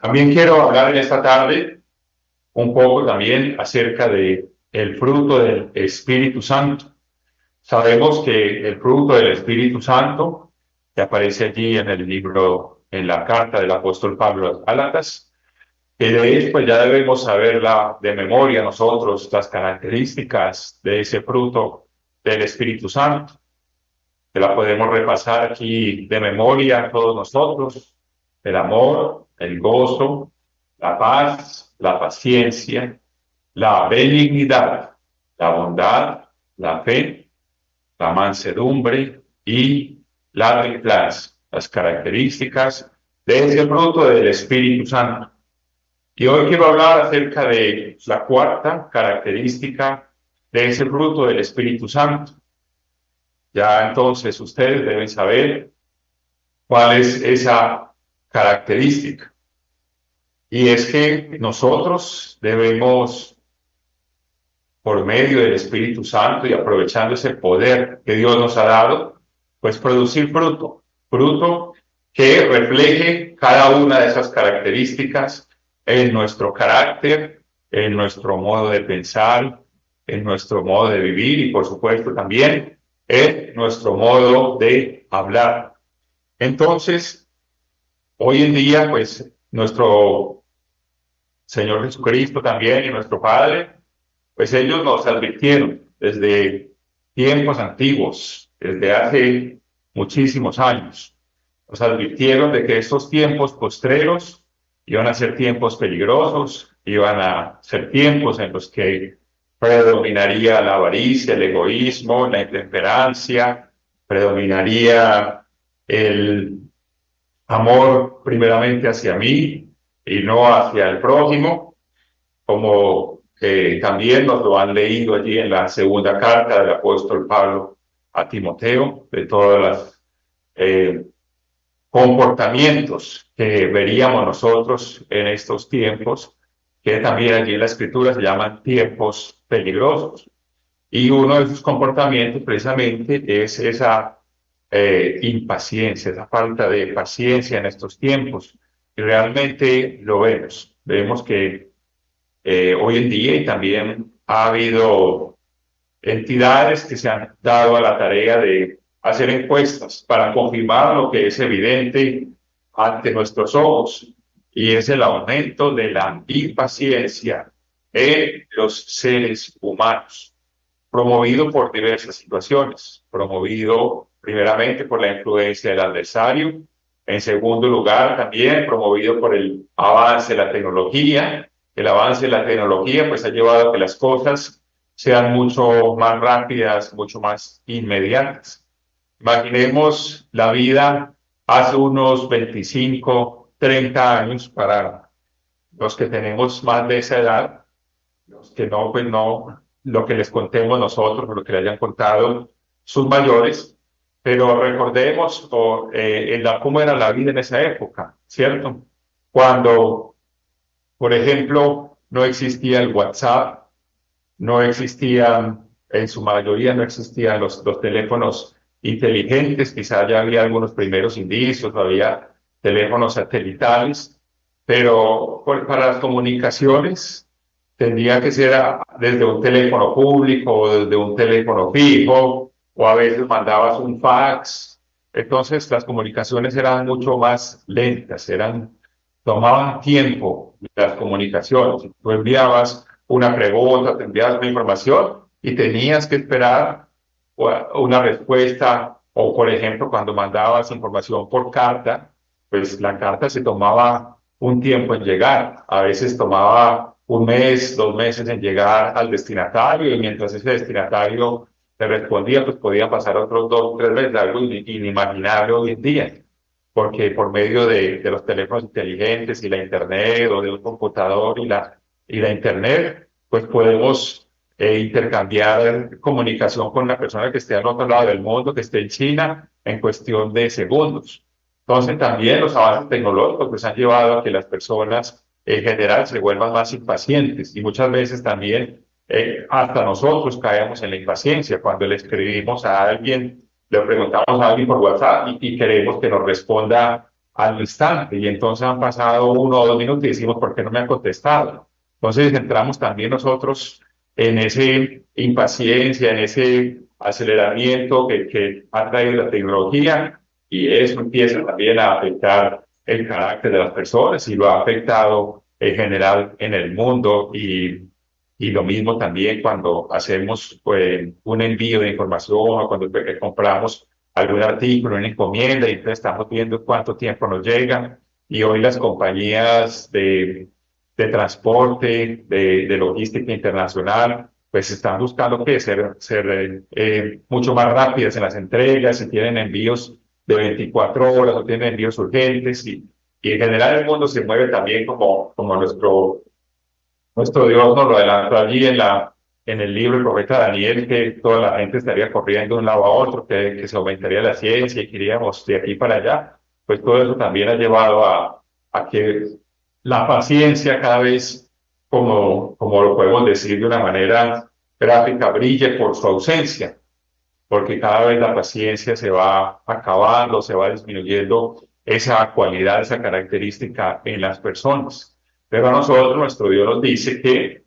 También quiero hablar en esta tarde un poco también acerca de el fruto del Espíritu Santo. Sabemos que el fruto del Espíritu Santo, que aparece allí en el libro, en la carta del apóstol Pablo a los Gálatas, que de él pues ya debemos saberla de memoria nosotros, las características de ese fruto del Espíritu Santo, que la podemos repasar aquí de memoria todos nosotros: el amor, el gozo, la paz, la paciencia, la benignidad, la bondad, la fe, la mansedumbre y la templanza, las características de ese fruto del Espíritu Santo. Y hoy quiero hablar acerca de la cuarta característica de ese fruto del Espíritu Santo. Ya entonces ustedes deben saber cuál es esa característica. Y es que nosotros debemos, por medio del Espíritu Santo y aprovechando ese poder que Dios nos ha dado, pues producir fruto que refleje cada una de esas características en nuestro carácter, en nuestro modo de pensar, en nuestro modo de vivir y por supuesto también en nuestro modo de hablar. Entonces, hoy en día, pues nuestro Señor Jesucristo también y nuestro Padre, pues ellos nos advirtieron desde tiempos antiguos, desde hace muchísimos años, nos advirtieron de que estos tiempos postreros iban a ser tiempos peligrosos, iban a ser tiempos en los que predominaría la avaricia, el egoísmo, la intemperancia, predominaría el amor primeramente hacia mí y no hacia el prójimo, como también nos lo han leído allí en la segunda carta del apóstol Pablo a Timoteo, de todos los comportamientos que veríamos nosotros en estos tiempos, que también allí en la escritura se llaman tiempos peligrosos. Y uno de esos comportamientos precisamente es esa impaciencia, esa falta de paciencia en estos tiempos. Y realmente lo vemos. Vemos que hoy en día y también ha habido entidades que se han dado a la tarea de hacer encuestas para confirmar lo que es evidente ante nuestros ojos, y es el aumento de la impaciencia en los seres humanos, promovido por diversas situaciones, promovido primeramente por la influencia del adversario, en segundo lugar también promovido por el avance de la tecnología. El avance de la tecnología pues ha llevado a que las cosas sean mucho más rápidas, mucho más inmediatas. Imaginemos la vida hace unos 25, 30 años para los que tenemos más de esa edad. Los que no, pues no, lo que les contemos nosotros, o lo que le hayan contado sus mayores, pero recordemos cómo era la vida en esa época, ¿cierto? Cuando, por ejemplo, no existía el WhatsApp, no existían, en su mayoría no existían los teléfonos inteligentes, quizá ya había algunos primeros indicios, había teléfonos satelitales, pero para las comunicaciones tendría que ser desde un teléfono público o desde un teléfono fijo, o a veces mandabas un fax. Entonces las comunicaciones eran mucho más lentas, tomaban tiempo las comunicaciones. Tú enviabas una pregunta, te enviabas una información y tenías que esperar una respuesta, o por ejemplo cuando mandabas información por carta, pues la carta se tomaba un tiempo en llegar, a veces tomaba un mes, 2 meses en llegar al destinatario, y mientras ese destinatario te respondía, pues podía pasar otros 2 o 3 meses, algo inimaginable hoy en día, porque por medio de los teléfonos inteligentes y la internet, o de un computador y la internet, pues podemos intercambiar comunicación con una persona que esté al otro lado del mundo, que esté en China, en cuestión de segundos. Entonces también los avances tecnológicos pues han llevado a que las personas en general se vuelvan más impacientes, y muchas veces también hasta nosotros caemos en la impaciencia cuando le escribimos a alguien, le preguntamos a alguien por WhatsApp y queremos que nos responda al instante y entonces han pasado 1 o 2 minutos y decimos, ¿por qué no me han contestado? Entonces entramos también nosotros en esa impaciencia, en ese aceleramiento que ha traído la tecnología y eso empieza también a afectar el carácter de las personas y lo ha afectado en general en el mundo y lo mismo también cuando hacemos un envío de información o cuando compramos algún artículo, una encomienda y entonces estamos viendo cuánto tiempo nos llega y hoy las compañías de transporte, de logística internacional, pues están buscando que ser mucho más rápidas en las entregas, si tienen envíos de 24 horas o tienen envíos urgentes y en general el mundo se mueve también como nuestro Dios nos lo adelantó allí en el libro del profeta Daniel, que toda la gente estaría corriendo de un lado a otro, que se aumentaría la ciencia y que iríamos de aquí para allá. Pues todo eso también ha llevado a que la paciencia cada vez, como lo podemos decir de una manera gráfica, brille por su ausencia, porque cada vez la paciencia se va acabando, se va disminuyendo esa cualidad, esa característica en las personas. Pero a nosotros, nuestro Dios nos dice que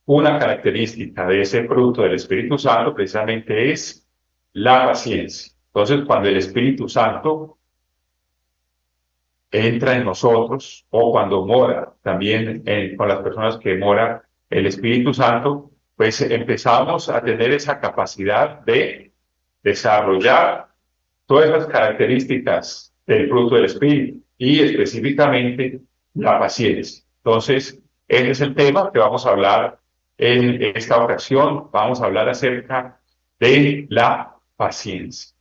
una característica de ese fruto del Espíritu Santo precisamente es la paciencia. Entonces, cuando el Espíritu Santo entra en nosotros o cuando mora también con las personas que mora el Espíritu Santo, pues empezamos a tener esa capacidad de desarrollar todas esas características del fruto del Espíritu y específicamente la paciencia. Entonces, ese es el tema que vamos a hablar en esta ocasión. Vamos a hablar acerca de la paciencia.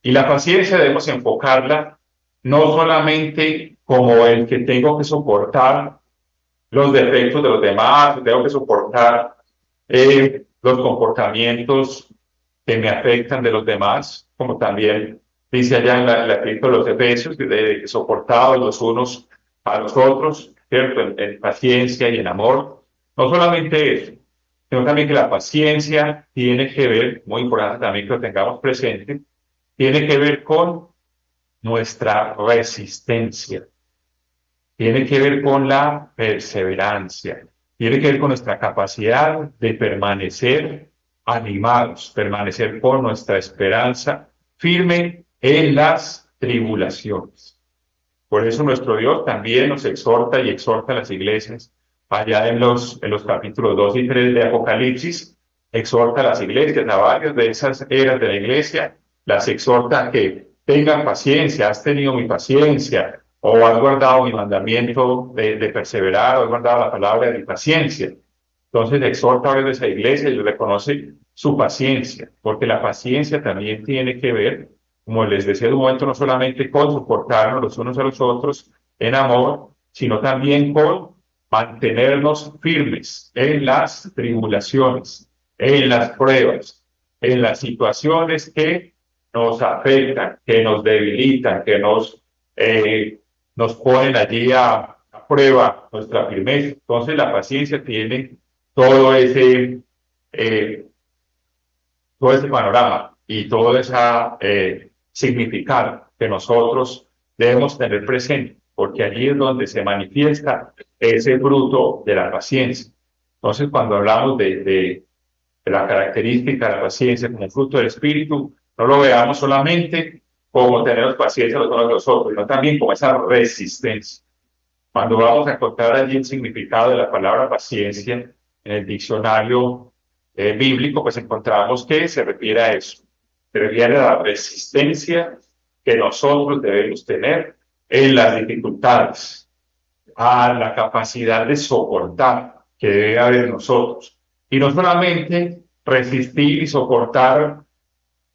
Y la paciencia debemos enfocarla no solamente como el que tengo que soportar los defectos de los demás, tengo que soportar los comportamientos que me afectan de los demás, como también dice allá en la escrito de los Efesios, de soportados los unos a los otros, ¿cierto? En paciencia y en amor. No solamente eso, sino también que la paciencia tiene que ver, muy importante también que lo tengamos presente, tiene que ver con nuestra resistencia, tiene que ver con la perseverancia, tiene que ver con nuestra capacidad de permanecer animados, permanecer con nuestra esperanza firme en las tribulaciones. Por eso nuestro Dios también nos exhorta y exhorta a las iglesias, allá en los capítulos 2 y 3 de Apocalipsis, exhorta a las iglesias, a varias de esas eras de la iglesia, las exhorta a que tengan paciencia, has tenido mi paciencia, o has guardado mi mandamiento de perseverar, o has guardado la palabra de mi paciencia. Entonces exhorta a esa iglesia y reconoce su paciencia, porque la paciencia también tiene que ver, como les decía de un momento, no solamente con soportarnos los unos a los otros en amor, sino también con mantenernos firmes en las tribulaciones, en las pruebas, en las situaciones que nos afectan, que nos debilitan, que nos ponen allí a prueba nuestra firmeza. Entonces la paciencia tiene todo ese, eh, todo ese panorama y todo ese significado que nosotros debemos tener presente, porque allí es donde se manifiesta ese fruto de la paciencia. Entonces, cuando hablamos de la característica de la paciencia como fruto del Espíritu, no lo veamos solamente como tener paciencia los unos a los otros, sino también como esa resistencia. Cuando vamos a encontrar allí el significado de la palabra paciencia en el diccionario bíblico, pues encontramos que se refiere a eso. Se refiere a la resistencia que nosotros debemos tener en las dificultades, a la capacidad de soportar que debe haber en nosotros. Y no solamente resistir y soportar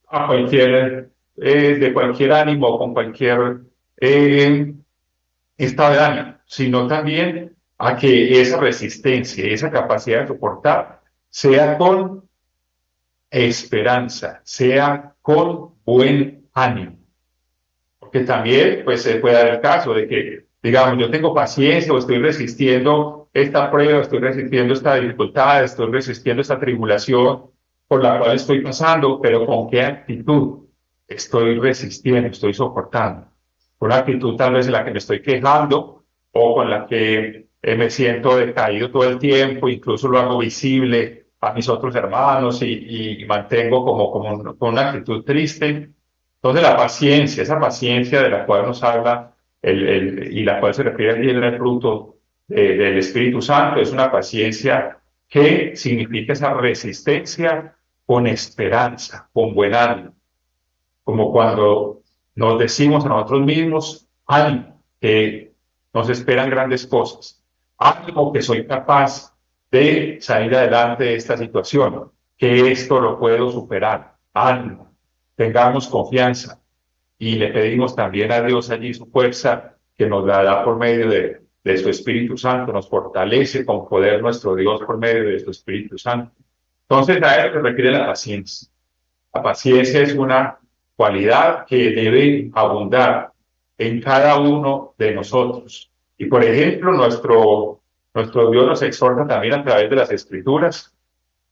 a de cualquier ánimo, con cualquier estado de ánimo, sino también a que esa resistencia, esa capacidad de soportar, sea con esperanza, sea con buen ánimo. Porque también pues, se puede dar el caso de que, digamos, yo tengo paciencia o estoy resistiendo esta prueba, estoy resistiendo esta dificultad, estoy resistiendo esta tribulación por la cual estoy pasando, pero ¿con qué actitud estoy resistiendo, estoy soportando? una actitud tal vez en la que me estoy quejando o con la que me siento decaído todo el tiempo, incluso lo hago visible a mis otros hermanos y mantengo con una actitud triste. Entonces la paciencia, esa paciencia de la cual nos habla y la cual se refiere allí en el fruto del Espíritu Santo, es una paciencia que significa esa resistencia con esperanza, con buen ánimo, como cuando nos decimos a nosotros mismos, ánimo, que nos esperan grandes cosas, ánimo que soy capaz de salir adelante de esta situación, que esto lo puedo superar, ánimo, tengamos confianza y le pedimos también a Dios allí su fuerza que nos la da por medio de su Espíritu Santo, nos fortalece con poder nuestro Dios por medio de su Espíritu Santo. Entonces a eso se requiere la paciencia. La paciencia es una cualidad que debe abundar en cada uno de nosotros. Y por ejemplo, nuestro Dios nos exhorta también a través de las Escrituras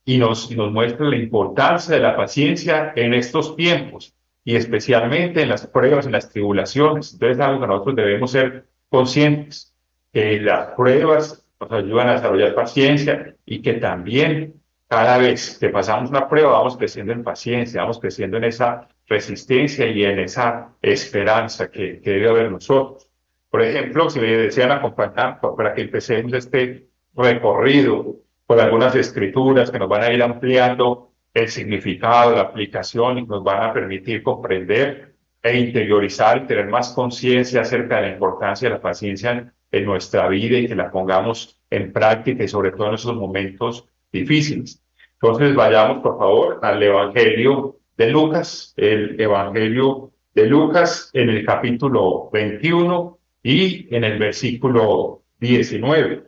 y nos muestra la importancia de la paciencia en estos tiempos y especialmente en las pruebas, en las tribulaciones. Entonces, es algo que nosotros debemos ser conscientes, que las pruebas nos ayudan a desarrollar paciencia y que también cada vez que pasamos una prueba vamos creciendo en paciencia, vamos creciendo en esa resistencia y en esa esperanza que debe haber en nosotros. Por ejemplo, si me desean acompañar para que empecemos este recorrido por algunas escrituras que nos van a ir ampliando el significado, la aplicación y nos van a permitir comprender e interiorizar y tener más conciencia acerca de la importancia de la paciencia en nuestra vida y que la pongamos en práctica y sobre todo en esos momentos difíciles. Entonces vayamos por favor al Evangelio de Lucas, el Evangelio de Lucas en el capítulo 21 y en el versículo 19.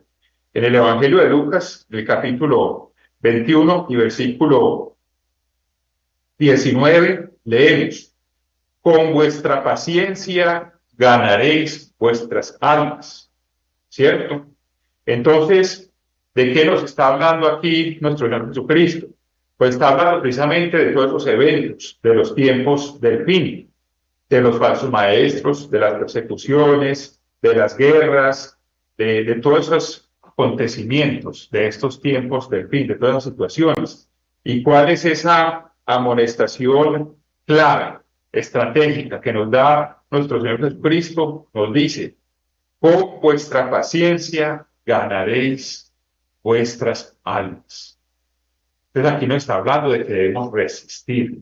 En el Evangelio de Lucas, el capítulo 21 y versículo 19, leemos, con vuestra paciencia ganaréis vuestras almas, ¿cierto? Entonces, ¿de qué nos está hablando aquí nuestro Señor Jesucristo? Pues está hablando precisamente de todos los eventos, de los tiempos del fin, de los falsos maestros, de las persecuciones, de las guerras, de todos esos acontecimientos de estos tiempos del fin, de todas las situaciones. ¿Y cuál es esa amonestación clara, estratégica que nos da nuestro Señor Jesucristo? Nos dice, con vuestra paciencia ganaréis vuestras almas. Entonces aquí nos está hablando de que debemos resistir,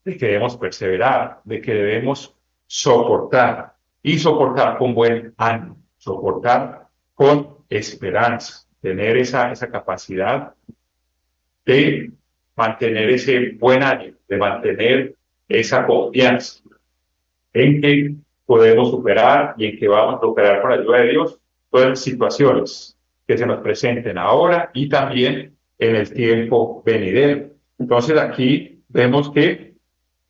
de que debemos perseverar, de que debemos soportar y soportar con buen ánimo, soportar con esperanza, tener esa capacidad de mantener ese buen ánimo, de mantener esa confianza en que podemos superar y en que vamos a superar con la ayuda de Dios todas las situaciones que se nos presenten ahora y también en el tiempo venidero. Entonces aquí vemos que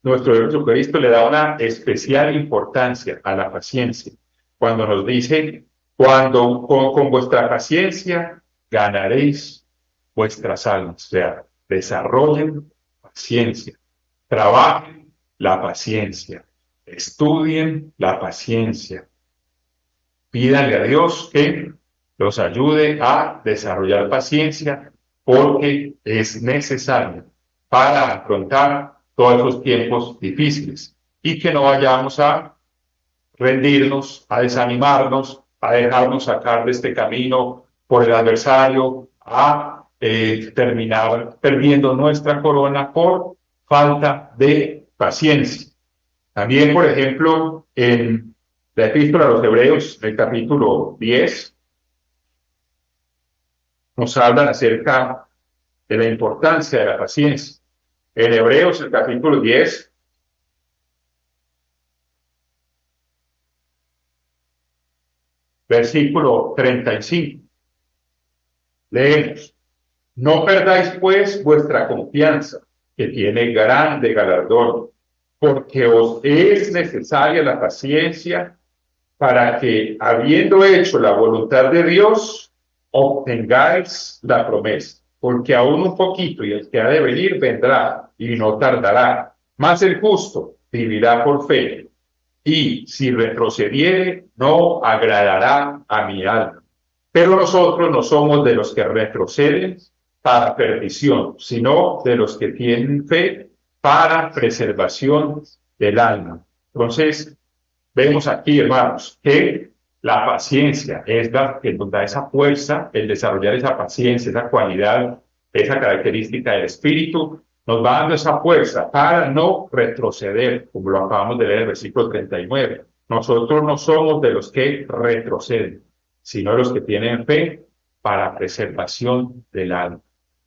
nuestro Dios Jesucristo le da una especial importancia a la paciencia cuando nos dice, cuando con vuestra paciencia ganaréis vuestras almas. O sea, desarrollen paciencia, trabajen la paciencia, estudien la paciencia, pídanle a Dios que los ayude a desarrollar paciencia porque es necesario para afrontar todos esos tiempos difíciles y que no vayamos a rendirnos, a desanimarnos, a dejarnos sacar de este camino por el adversario, a terminar perdiendo nuestra corona por falta de paciencia. También, por ejemplo, en la Epístola a los Hebreos, en el capítulo 10, nos hablan acerca de la importancia de la paciencia. En Hebreos, el capítulo 10, versículo 35, leemos, no perdáis pues vuestra confianza, que tiene grande galardón, porque os es necesaria la paciencia para que, habiendo hecho la voluntad de Dios, obtengáis la promesa. Porque aún un poquito y el que ha de venir vendrá y no tardará, mas el justo vivirá por fe. y si retrocediere, no agradará a mi alma. Pero nosotros no somos de los que retroceden para perdición, sino de los que tienen fe para preservación del alma. Entonces, vemos aquí, hermanos, que la paciencia es la que nos da esa fuerza, el desarrollar esa paciencia, esa cualidad, esa característica del espíritu, nos va dando esa fuerza para no retroceder, como lo acabamos de leer en el versículo 39. Nosotros no somos de los que retroceden, sino de los que tienen fe para preservación del alma.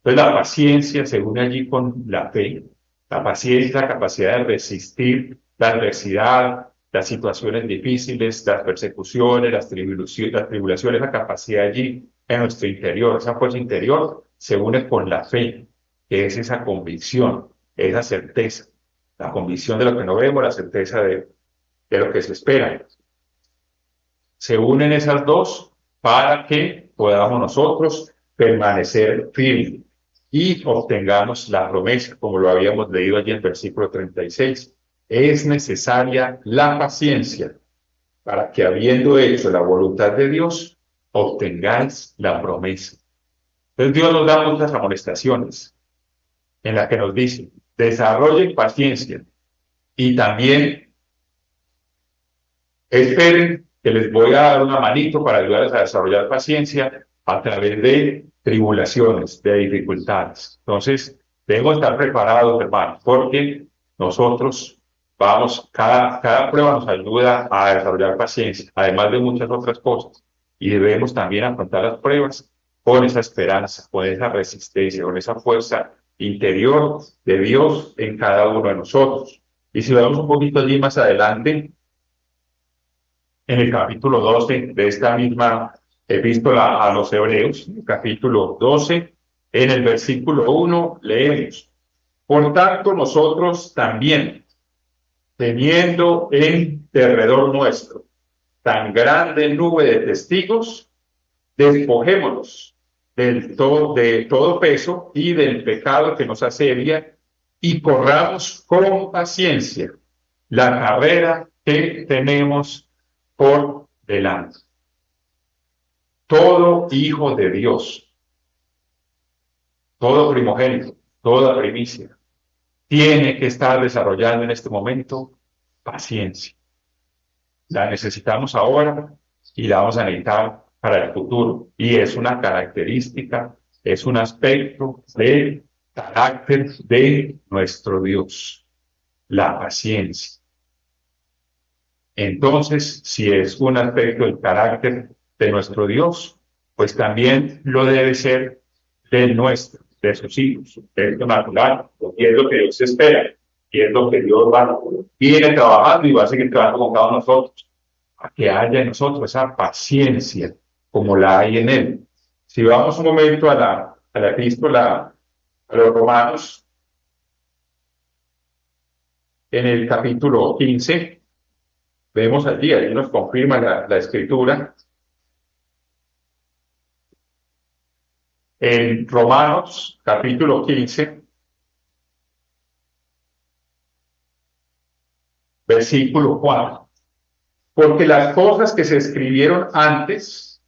Entonces la paciencia se une allí con la fe. La paciencia es la capacidad de resistir la adversidad, las situaciones difíciles, las persecuciones, las tribulaciones, la capacidad allí en nuestro interior, esa fuerza interior se une con la fe, que es esa convicción, esa certeza, la convicción de lo que no vemos, la certeza de lo que se espera. Se unen esas dos para que podamos nosotros permanecer firmes y obtengamos la promesa, como lo habíamos leído allí en el versículo 36. Es necesaria la paciencia para que, habiendo hecho la voluntad de Dios, obtengáis la promesa. Entonces Dios nos da muchas amonestaciones en las que nos dice, desarrollen paciencia y también esperen que les voy a dar una manito para ayudarles a desarrollar paciencia a través de tribulaciones, de dificultades. Entonces, debemos estar preparados, hermanos, porque nosotros cada prueba nos ayuda a desarrollar paciencia, además de muchas otras cosas. Y debemos también afrontar las pruebas con esa esperanza, con esa resistencia, con esa fuerza interior de Dios en cada uno de nosotros. Y si vemos un poquito allí más adelante, en el capítulo 12 de esta misma epístola a los Hebreos, en el capítulo 12, en el versículo 1, leemos: por tanto, nosotros también, teniendo en derredor nuestro tan grande nube de testigos, despojémonos de todo peso y del pecado que nos asedia y corramos con paciencia la carrera que tenemos por delante. Todo hijo de Dios, todo primogénito, toda primicia, tiene que estar desarrollando en este momento paciencia. La necesitamos ahora y la vamos a necesitar para el futuro. Y es una característica, es un aspecto del carácter de nuestro Dios, la paciencia. Entonces, si es un aspecto del carácter de nuestro Dios, pues también lo debe ser del nuestro, de sus hijos, es lo natural, y es lo que Dios espera, y es lo que Dios viene trabajando y va a seguir trabajando con cada uno de nosotros, a que haya en nosotros esa paciencia como la hay en Él. Si vamos un momento a la epístola a los Romanos, en el capítulo 15, vemos allí nos confirma la Escritura. En Romanos, capítulo 15, versículo 4. Porque las cosas que se escribieron antes,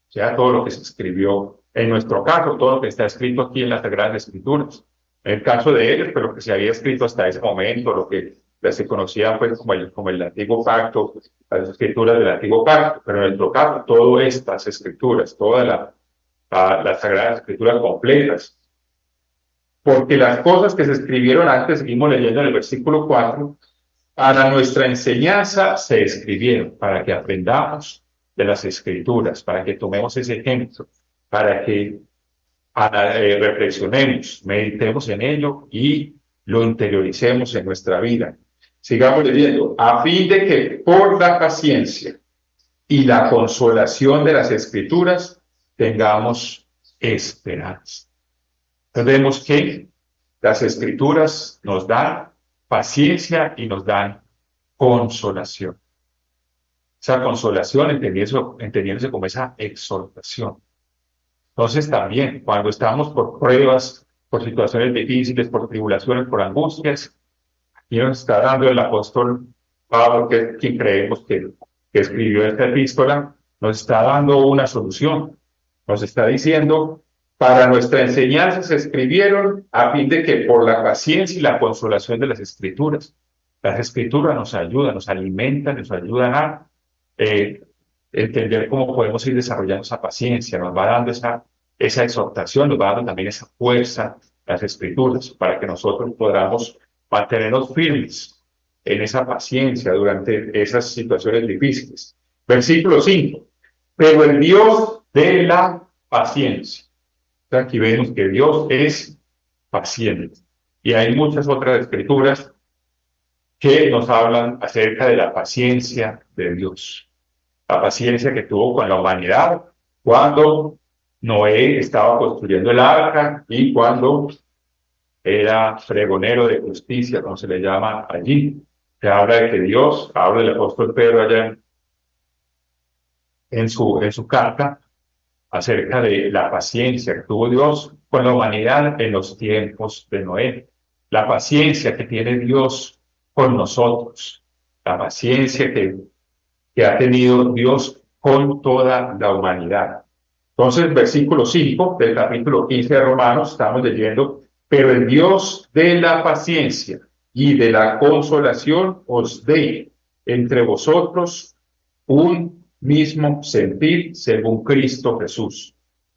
o sea, todo lo que se escribió, en nuestro caso, todo lo que está escrito aquí en las Sagradas Escrituras, en el caso de ellos, pero lo que se había escrito hasta ese momento, lo que se conocía pues, como el Antiguo Pacto, las escrituras del Antiguo Pacto, pero en nuestro caso, todas estas escrituras, todas las Sagradas Escrituras completas. Porque las cosas que se escribieron antes, seguimos leyendo en el versículo 4, para nuestra enseñanza se escribieron, para que aprendamos de las Escrituras, para que tomemos ese ejemplo, para que reflexionemos, meditemos en ello y lo interioricemos en nuestra vida. Sigamos leyendo, a fin de que por la paciencia y la consolación de las Escrituras tengamos esperanza. Entonces vemos que las Escrituras nos dan paciencia y nos dan consolación. Esa consolación entendiéndose como esa exhortación. Entonces también, cuando estamos por pruebas, por situaciones difíciles, por tribulaciones, por angustias, aquí nos está dando el apóstol Pablo, que es quien creemos que escribió esta epístola, nos está dando una solución. Nos está diciendo, para nuestra enseñanza se escribieron a fin de que por la paciencia y la consolación de las escrituras nos ayudan, nos alimentan, nos ayudan a entender cómo podemos ir desarrollando esa paciencia, nos va dando esa exhortación, nos va dando también esa fuerza, las escrituras, para que nosotros podamos mantenernos firmes en esa paciencia durante esas situaciones difíciles. Versículo 5. Pero el Dios de la paciencia. Aquí vemos que Dios es paciente. Y hay muchas otras escrituras que nos hablan acerca de la paciencia de Dios. La paciencia que tuvo con la humanidad cuando Noé estaba construyendo el arca y cuando era pregonero de justicia, como se le llama allí. Se habla de que Dios, habla el apóstol Pedro allá en su carta, acerca de la paciencia que tuvo Dios con la humanidad en los tiempos de Noé. La paciencia que tiene Dios con nosotros. La paciencia que ha tenido Dios con toda la humanidad. Entonces, versículo 5 del capítulo 15 de Romanos, estamos leyendo, pero el Dios de la paciencia y de la consolación os dé entre vosotros un mismo sentir según Cristo Jesús,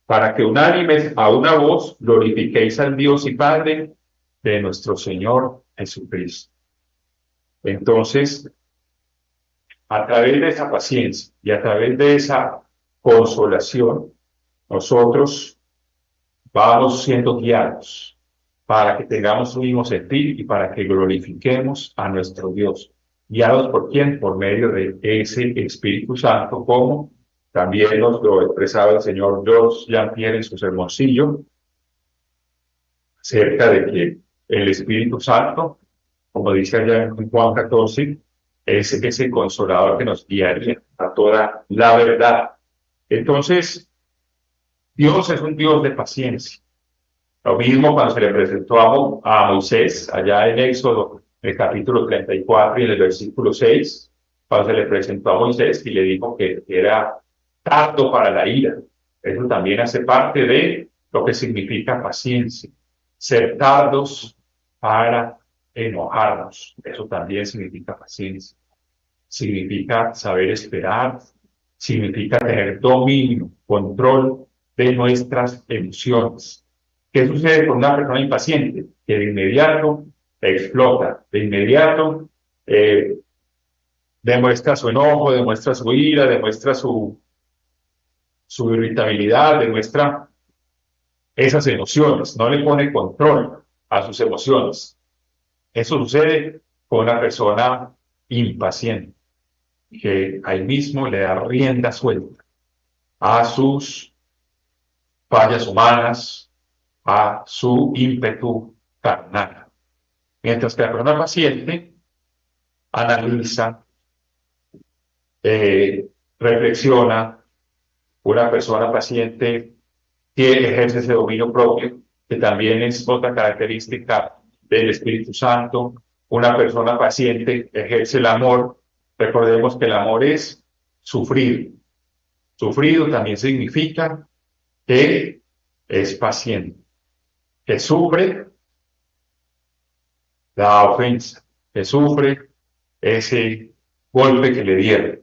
para que unánimes a una voz glorifiquéis al Dios y Padre de nuestro Señor Jesucristo. Entonces, a través de esa paciencia y a través de esa consolación, nosotros vamos siendo guiados para que tengamos un mismo sentir y para que glorifiquemos a nuestro Dios. ¿Guiados por quién? Por medio de ese Espíritu Santo, como también nos lo expresaba el señor George Jean-Pierre en su sermoncillo, acerca de que el Espíritu Santo, como dice allá en Juan 14, es ese consolador que nos guiaría a toda la verdad. Entonces, Dios es un Dios de paciencia. Lo mismo cuando se le presentó a Moisés, allá en Éxodo, el capítulo 34 y en el versículo 6, cuando se le presentó a Moisés y le dijo que era tardo para la ira. Eso también hace parte de lo que significa paciencia. Ser tardos para enojarnos. Eso también significa paciencia. Significa saber esperar, significa tener dominio, control de nuestras emociones. ¿Qué sucede con una persona impaciente? Que de inmediato explota, de inmediato demuestra su enojo, demuestra su ira, demuestra su irritabilidad, demuestra esas emociones, no le pone control a sus emociones. Eso sucede con una persona impaciente, que ahí mismo le da rienda suelta a sus fallas humanas, a su ímpetu carnal. Mientras que la persona paciente analiza, reflexiona. Una persona paciente que ejerce ese dominio propio, que también es otra característica del Espíritu Santo. Una persona paciente ejerce el amor. Recordemos que el amor es sufrir. Sufrido también significa que es paciente, que sufre la ofensa, que sufre ese golpe que le dieron.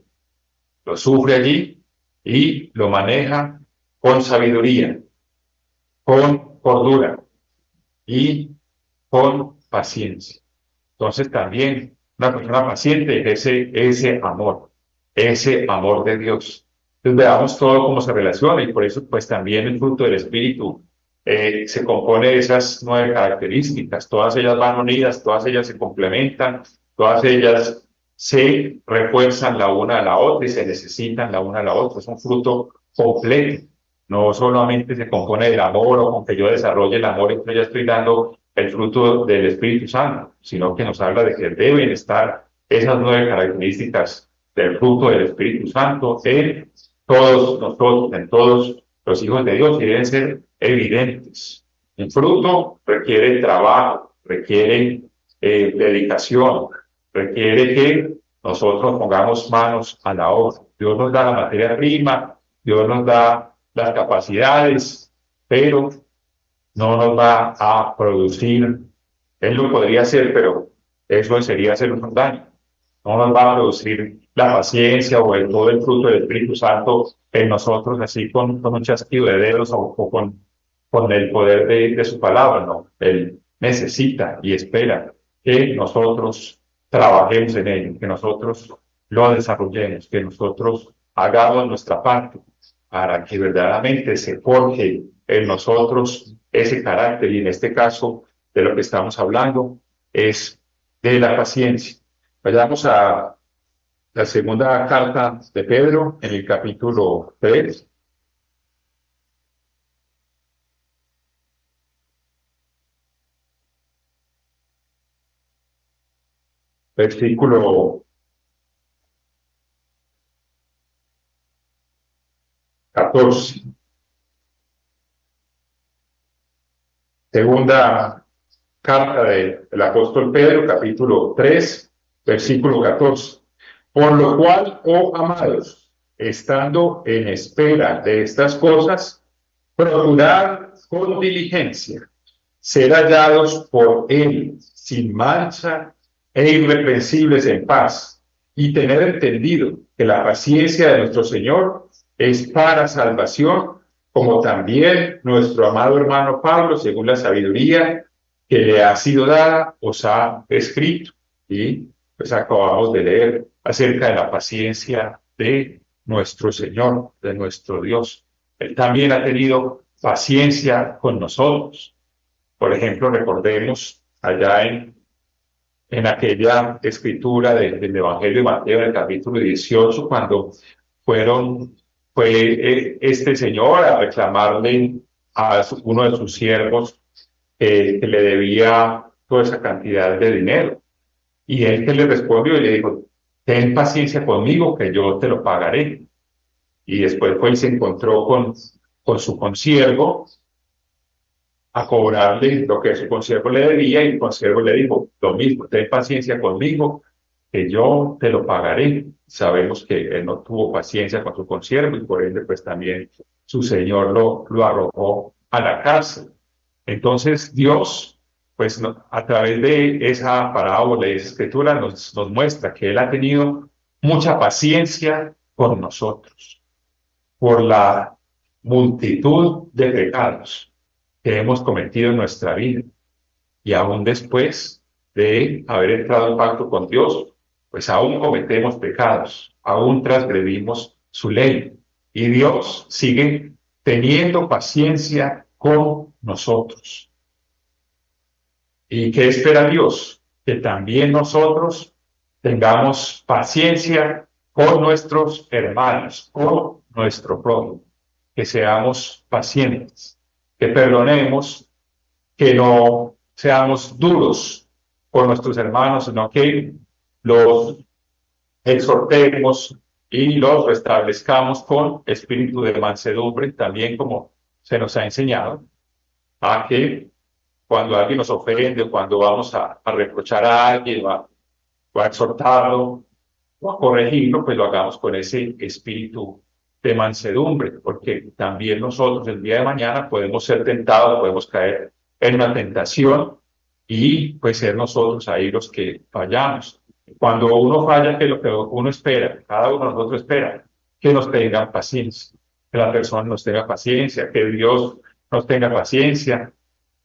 Lo sufre allí y lo maneja con sabiduría, con cordura y con paciencia. Entonces también una persona paciente ejerce ese amor de Dios. Entonces veamos todo cómo se relaciona y por eso pues también el fruto del Espíritu se compone de esas 9 características. Todas ellas van unidas, todas ellas se complementan, todas ellas se refuerzan la una a la otra y se necesitan la una a la otra. Es un fruto completo. No solamente se compone del amor o con que yo desarrolle el amor, entonces ya estoy dando el fruto del Espíritu Santo, sino que nos habla de que deben estar esas 9 características del fruto del Espíritu Santo en todos nosotros, en todos los hijos de Dios, y deben ser evidentes. El fruto requiere trabajo, requiere dedicación, requiere que nosotros pongamos manos a la obra. Dios nos da la materia prima, Dios nos da las capacidades, pero no nos va a producir. Él lo podría hacer, pero eso sería hacernos un daño. No nos va a producir la paciencia o todo el fruto del Espíritu Santo en nosotros, así con un chasquido de dedos o con el poder de su palabra, no. Él necesita y espera que nosotros trabajemos en ello, que nosotros lo desarrollemos, que nosotros hagamos nuestra parte para que verdaderamente se forje en nosotros ese carácter. Y en este caso, de lo que estamos hablando es de la paciencia. Vayamos a la segunda carta de Pedro, en el capítulo 3. Versículo 14. Segunda carta del apóstol Pedro, capítulo 3, versículo 14. Por lo cual, oh amados, estando en espera de estas cosas, procurad con diligencia ser hallados por él sin mancha e irreprensibles en paz, y tener entendido que la paciencia de nuestro Señor es para salvación, como también nuestro amado hermano Pablo, según la sabiduría que le ha sido dada, os ha escrito. Y pues acabamos de leer acerca de la paciencia de nuestro Señor, de nuestro Dios. Él también ha tenido paciencia con nosotros. Por ejemplo, recordemos allá en aquella escritura del Evangelio de Mateo, en el capítulo 18, cuando fue este señor a reclamarle a uno de sus siervos que le debía toda esa cantidad de dinero. Y él que le respondió y le dijo, ten paciencia conmigo que yo te lo pagaré. Y después fue y se encontró con su consiervo a cobrarle lo que su consiervo le debía, y el consiervo le dijo lo mismo, ten paciencia conmigo, que yo te lo pagaré. Sabemos que él no tuvo paciencia con su consiervo y por ende pues también su señor lo arrojó a la cárcel. Entonces Dios, pues a través de esa parábola, de esa escritura, nos muestra que Él ha tenido mucha paciencia con nosotros por la multitud de pecados que hemos cometido en nuestra vida. Y aún después de haber entrado en pacto con Dios, pues aún cometemos pecados, aún transgredimos su ley. Y Dios sigue teniendo paciencia con nosotros. ¿Y qué espera Dios? Que también nosotros tengamos paciencia con nuestros hermanos, con nuestro prójimo, que seamos pacientes, que perdonemos, que no seamos duros con nuestros hermanos, sino que los exhortemos y los restablezcamos con espíritu de mansedumbre, también como se nos ha enseñado, a que cuando alguien nos ofende, cuando vamos a reprochar a alguien o a exhortarlo o a corregirlo, pues lo hagamos con ese espíritu de mansedumbre, porque también nosotros el día de mañana podemos ser tentados, podemos caer en una tentación y pues ser nosotros ahí los que fallamos. Cuando uno falla, que lo que uno espera, cada uno de nosotros espera que nos tengan paciencia, que la persona nos tenga paciencia, que Dios nos tenga paciencia.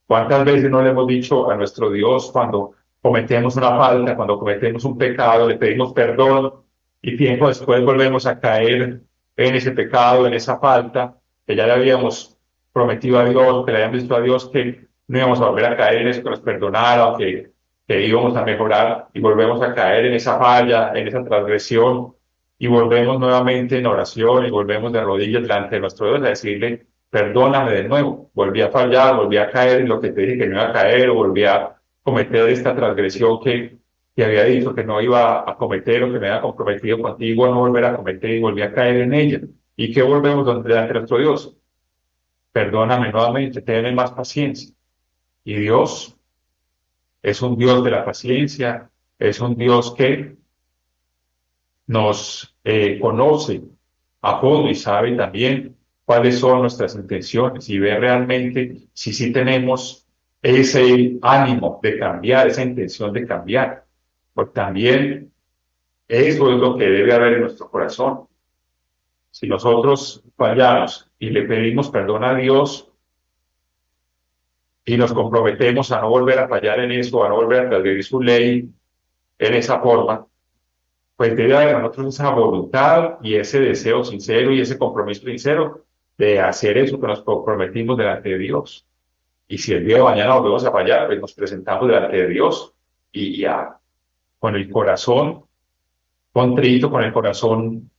¿Cuántas veces no le hemos dicho a nuestro Dios cuando cometemos una falta, cuando cometemos un pecado, le pedimos perdón y tiempo después volvemos a caer en ese pecado, en esa falta, que ya le habíamos prometido a Dios, que le habíamos dicho a Dios que no íbamos a volver a caer en eso, que nos perdonara, que íbamos a mejorar, y volvemos a caer en esa falla, en esa transgresión, y volvemos nuevamente en oración y volvemos de rodillas delante de nuestro Dios a decirle, perdóname de nuevo, volví a fallar, volví a caer en lo que te dije que no iba a caer, o volví a cometer esta transgresión que había dicho que no iba a cometer, o que me había comprometido contigo a no volver a cometer, y volví a caer en ella. ¿Y qué volvemos delante de nuestro Dios? Perdóname nuevamente, ten más paciencia. Y Dios es un Dios de la paciencia, es un Dios que nos conoce a fondo y sabe también cuáles son nuestras intenciones y ve realmente si sí tenemos ese ánimo de cambiar, esa intención de cambiar. Porque también eso es lo que debe haber en nuestro corazón. Si nosotros fallamos y le pedimos perdón a Dios y nos comprometemos a no volver a fallar en eso, a no volver a transgredir su ley en esa forma, pues debe haber en nosotros esa voluntad y ese deseo sincero y ese compromiso sincero de hacer eso que nos comprometimos delante de Dios. Y si el día de mañana volvemos a fallar, pues nos presentamos delante de Dios y ya con el corazón contrito, con el corazón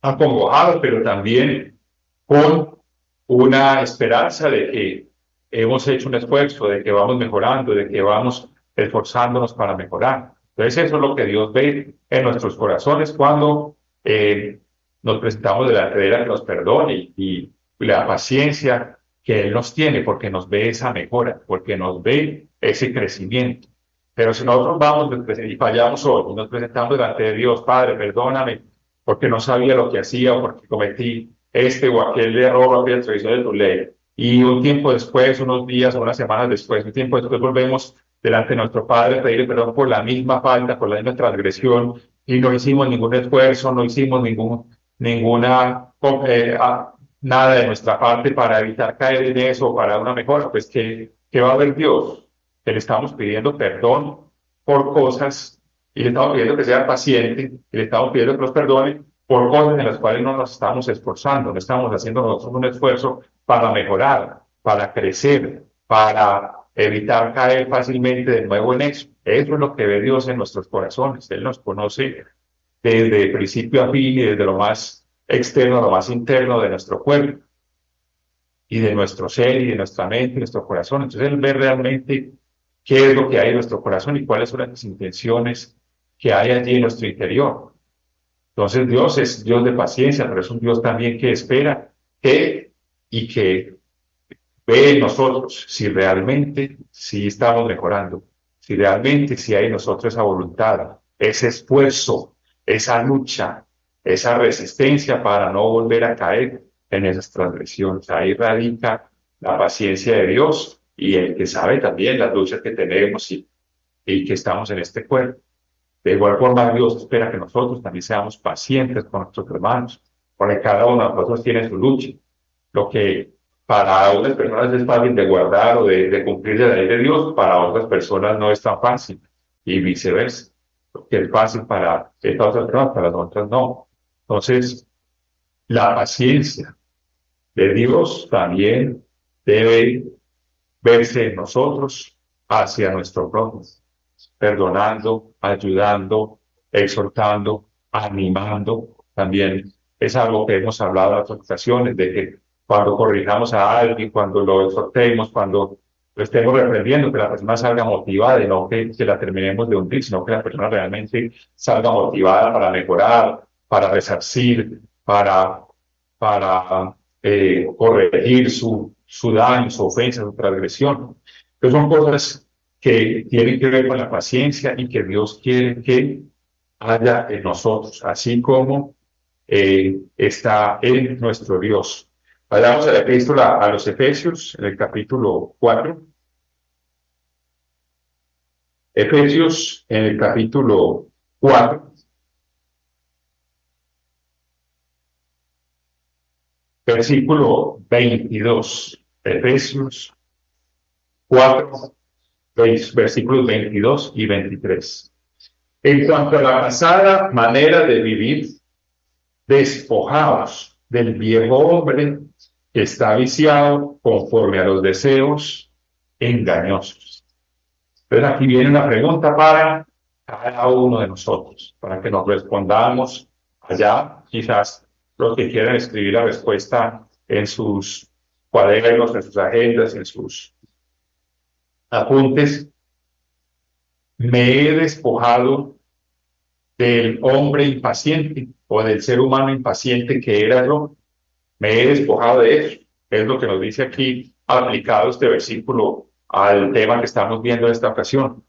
acongojado, pero también con una esperanza de que hemos hecho un esfuerzo, de que vamos mejorando, de que vamos esforzándonos para mejorar. Entonces eso es lo que Dios ve en nuestros corazones cuando nos presentamos delante de Él a que nos perdone y la paciencia que Él nos tiene porque nos ve esa mejora, porque nos ve ese crecimiento. Pero si nosotros vamos y fallamos hoy y nos presentamos delante de Dios, Padre, perdóname, porque no sabía lo que hacía o porque cometí este o aquel error o aquella traición de tu ley. Y un tiempo después, unos días o unas semanas después, un tiempo después volvemos delante de nuestro Padre a pedirle perdón por la misma falta, por la misma transgresión y no hicimos ningún esfuerzo, no hicimos ninguna, nada de nuestra parte para evitar caer en eso, para una mejora, pues que va a haber Dios, que le estamos pidiendo perdón por cosas y le estamos pidiendo que sea paciente y le estamos pidiendo que nos perdone por cosas en las cuales no nos estamos esforzando, no estamos haciendo nosotros un esfuerzo para mejorar, para crecer, para evitar caer fácilmente de nuevo en eso. Eso es lo que ve Dios en nuestros corazones. Él nos conoce desde principio a fin y desde lo más externo a lo más interno de nuestro cuerpo y de nuestro ser y de nuestra mente y nuestro corazón. Entonces Él ve realmente qué es lo que hay en nuestro corazón y cuáles son las intenciones que hay allí en nuestro interior. Entonces Dios es Dios de paciencia, pero es un Dios también que espera y que ve en nosotros si realmente si estamos mejorando, si realmente si hay en nosotros esa voluntad, ese esfuerzo, esa lucha, esa resistencia para no volver a caer en esas transgresiones. Ahí radica la paciencia de Dios y el que sabe también las luchas que tenemos y que estamos en este cuerpo. De igual forma, Dios espera que nosotros también seamos pacientes con nuestros hermanos, porque cada uno de nosotros tiene su lucha. Lo que para unas personas es fácil de guardar o de cumplir la ley de Dios, para otras personas no es tan fácil, y viceversa. Lo que es fácil para estas otras personas, para las otras no. Entonces, la paciencia de Dios también debe verse en nosotros hacia nuestro prójimo, perdonando, ayudando, exhortando, animando. También es algo que hemos hablado en otras ocasiones, de que cuando corrijamos a alguien, cuando lo exhortemos, cuando lo estemos reprendiendo, que la persona salga motivada y no que la terminemos de hundir, sino que la persona realmente salga motivada para mejorar, para resarcir, para corregir su daño, su ofensa, su transgresión. Entonces son cosas que tienen que ver con la paciencia y que Dios quiere que haya en nosotros, así como está en nuestro Dios. Vayamos a la epístola a los Efesios, en el capítulo 4. Efesios, en el capítulo 4. Versículo 22. Efesios 4, versículos 22 y 23. En cuanto a la pasada manera de vivir, despojaos del viejo hombre que está viciado conforme a los deseos engañosos. Entonces aquí viene una pregunta para cada uno de nosotros, para que nos respondamos allá. Quizás los que quieran escribir la respuesta en sus cuadernos, en sus agendas, en sus apuntes. Me he despojado del hombre impaciente o del ser humano impaciente que era yo. Me he despojado de eso. Es lo que nos dice aquí, aplicado este versículo al tema que estamos viendo en esta ocasión.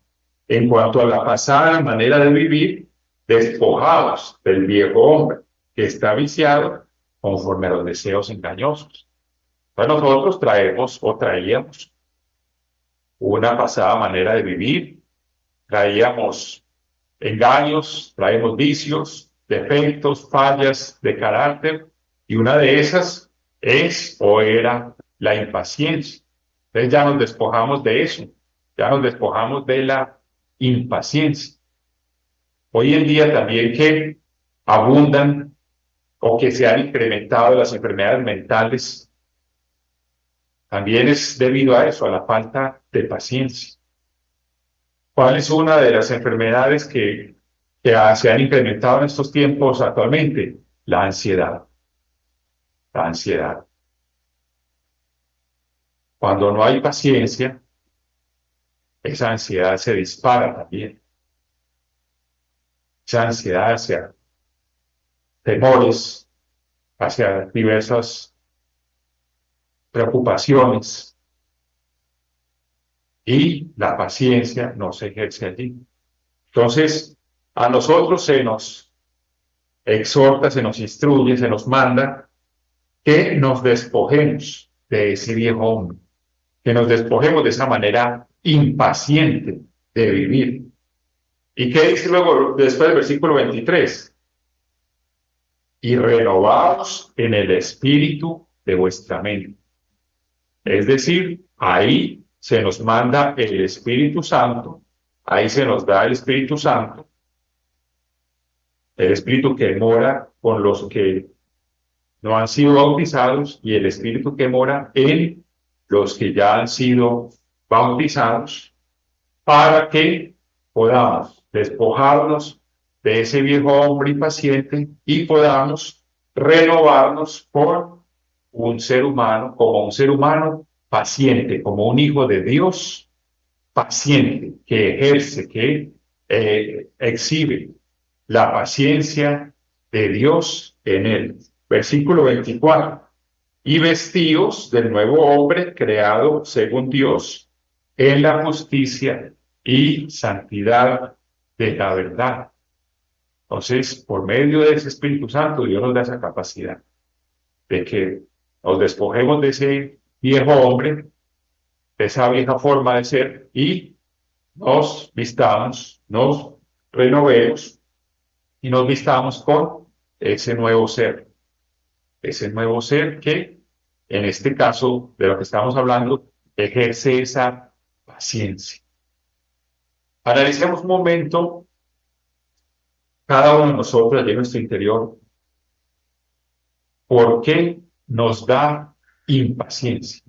En cuanto a la pasada manera de vivir, despojados del viejo hombre que está viciado conforme a los deseos engañosos. Entonces nosotros traemos o traíamos una pasada manera de vivir, traíamos engaños, traemos vicios, defectos, fallas de carácter, y una de esas es o era la impaciencia. Entonces ya nos despojamos de eso, ya nos despojamos de la impaciencia. Hoy en día también que abundan o que se han incrementado las enfermedades mentales, también es debido a eso, a la falta de paciencia. ¿Cuál es una de las enfermedades que se han incrementado en estos tiempos actualmente? La ansiedad. La ansiedad. Cuando no hay paciencia, esa ansiedad se dispara también. Esa ansiedad hacia temores, hacia diversas preocupaciones, y la paciencia no se ejerce allí. Entonces, a nosotros se nos exhorta, se nos instruye, se nos manda que nos despojemos de ese viejo hombre, que nos despojemos de esa manera impaciente de vivir. ¿Y qué dice luego después del versículo 23? Y renovados en el espíritu de vuestra mente. Es decir, ahí se nos manda el Espíritu Santo, ahí se nos da el Espíritu Santo, el Espíritu que mora con los que no han sido bautizados y el Espíritu que mora en los que ya han sido bautizados, para que podamos despojarnos de ese viejo hombre impaciente y podamos renovarnos por un ser humano, como un ser humano paciente, como un hijo de Dios paciente, que ejerce, que exhibe la paciencia de Dios en él. Versículo 24. Y vestidos del nuevo hombre creado según Dios en la justicia y santidad de la verdad. Entonces, por medio de ese Espíritu Santo, Dios nos da esa capacidad de que nos despojemos de ese viejo hombre, de esa vieja forma de ser, y nos vistamos, nos renovemos y nos vistamos con ese nuevo ser que, en este caso de lo que estamos hablando, ejerce esa paciencia. Analicemos un momento cada uno de nosotros allí en nuestro interior, ¿por qué nos da impaciencia?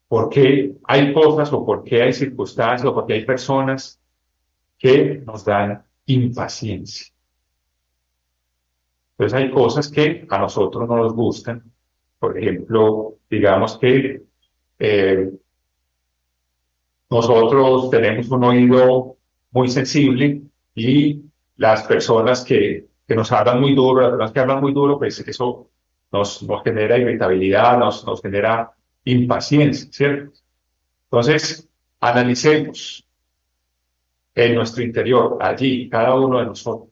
¿Por qué hay cosas o por qué hay circunstancias o por qué hay personas que nos dan impaciencia? Entonces hay cosas que a nosotros no nos gustan. Por ejemplo, digamos que nosotros tenemos un oído muy sensible y las personas que nos hablan muy duro, las personas que hablan muy duro, pues eso nos genera irritabilidad, nos genera impaciencia, ¿cierto? Entonces, analicemos en nuestro interior, allí, cada uno de nosotros,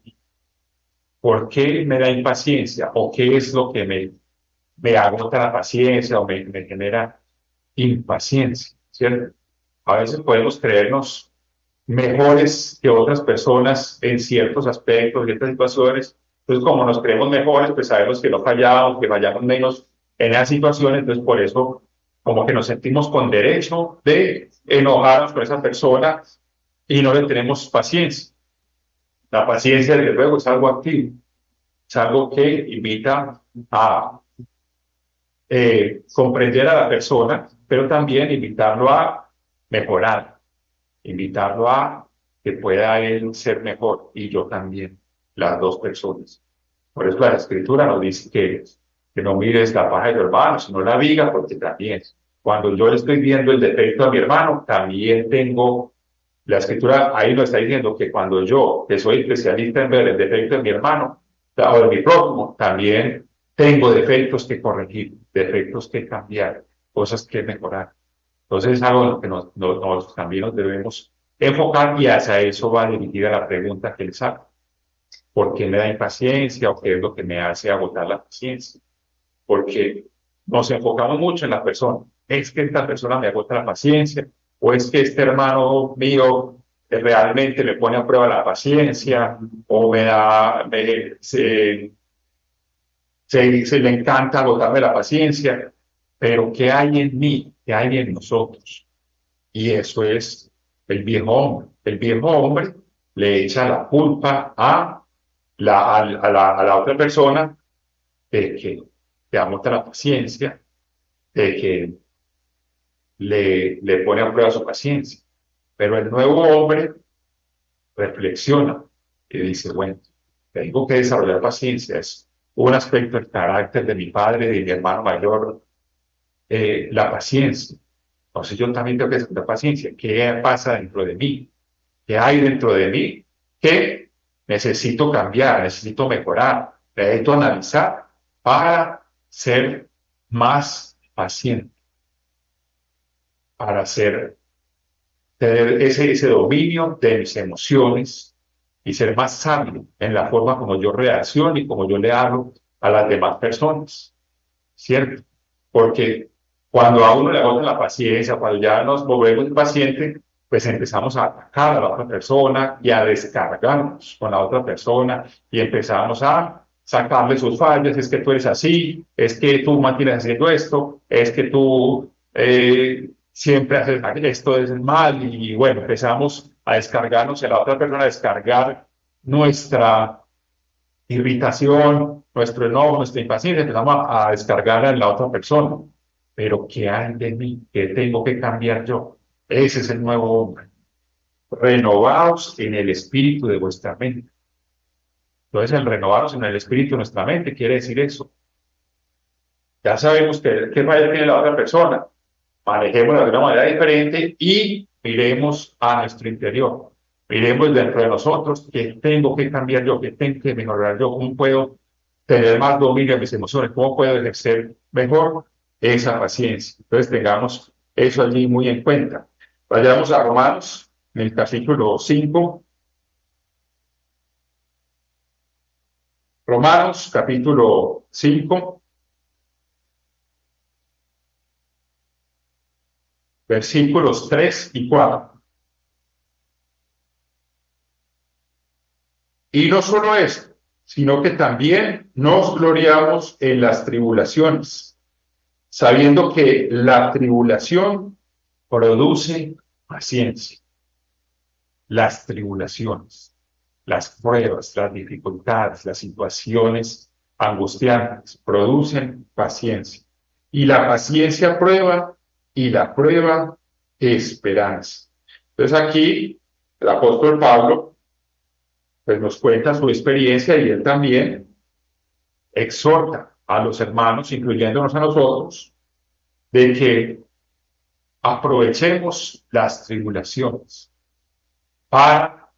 ¿por qué me da impaciencia? ¿O qué es lo que me agota la paciencia o me genera impaciencia, ¿cierto? A veces podemos creernos mejores que otras personas en ciertos aspectos, en ciertas situaciones. Entonces, como nos creemos mejores, pues sabemos que no fallamos, que fallamos menos en esas situaciones. Entonces, por eso, como que nos sentimos con derecho de enojarnos con esa persona y no le tenemos paciencia. La paciencia, desde luego, es algo activo, es algo que invita a comprender a la persona, pero también invitarlo a mejorar, invitarlo a que pueda él ser mejor y yo también, las dos personas. Por eso la Escritura nos dice que no mires la paja de tu hermano, sino la viga, porque también cuando yo le estoy viendo el defecto a mi hermano, también tengo, la Escritura ahí nos está diciendo que cuando yo, que soy especialista en ver el defecto de mi hermano o de mi prójimo, también tengo defectos que corregir, defectos que cambiar, cosas que mejorar. Entonces es algo en lo que también nos debemos enfocar y hacia eso va dirigida la pregunta que les hago. ¿Por qué me da impaciencia o qué es lo que me hace agotar la paciencia? Porque nos enfocamos mucho en la persona. Es que esta persona me agota la paciencia, o es que este hermano mío realmente me pone a prueba la paciencia, o se le encanta agotarme la paciencia. Pero ¿qué hay en mí? ¿Qué hay en nosotros? Y eso es el viejo hombre. El viejo hombre le echa la culpa a la otra persona de que te agota la paciencia, de que le pone a prueba su paciencia. Pero el nuevo hombre reflexiona y dice, bueno, tengo que desarrollar paciencia. Es un aspecto del carácter de mi padre, de mi hermano mayor, la paciencia. Entonces yo también tengo que desarrollar paciencia. ¿Qué pasa dentro de mí? ¿Qué hay dentro de mí? Que necesito cambiar, necesito mejorar, necesito analizar para ser más paciente, para tener ese dominio de mis emociones y ser más sabio en la forma como yo reacciono y como yo le hablo a las demás personas, ¿cierto? Porque cuando a uno le agota la paciencia, cuando ya nos volvemos impacientes, pues empezamos a atacar a la otra persona y a descargarnos con la otra persona y empezamos a sacarle sus fallas, es que tú eres así, es que tú mantienes haciendo esto, es que tú siempre haces esto es mal y bueno, empezamos a descargarnos en la otra persona, a descargar nuestra irritación, nuestro enojo, nuestra impaciencia, empezamos a descargar en la otra persona. Pero ¿qué hay de mí? ¿Qué tengo que cambiar yo? Ese es el nuevo hombre. Renovaos en el espíritu de vuestra mente. Entonces, el renovarnos en el espíritu de nuestra mente quiere decir eso. Ya sabemos qué falla tiene la otra persona. Manejémoslo de una manera diferente y miremos a nuestro interior. Miremos dentro de nosotros qué tengo que cambiar yo, qué tengo que mejorar yo, cómo puedo tener más dominio de mis emociones, cómo puedo ejercer mejor esa paciencia. Entonces tengamos eso allí muy en cuenta. Vayamos a Romanos, en el capítulo 5. Romanos, capítulo 5, versículos 3 y 4. Y no solo esto, sino que también nos gloriamos en las tribulaciones, sabiendo que la tribulación produce paciencia. Las tribulaciones, las pruebas, las dificultades, las situaciones angustiantes producen paciencia. Y la paciencia prueba y la prueba esperanza. Entonces aquí el apóstol Pablo pues nos cuenta su experiencia y él también exhorta a los hermanos, incluyéndonos a nosotros, de que aprovechemos las tribulaciones para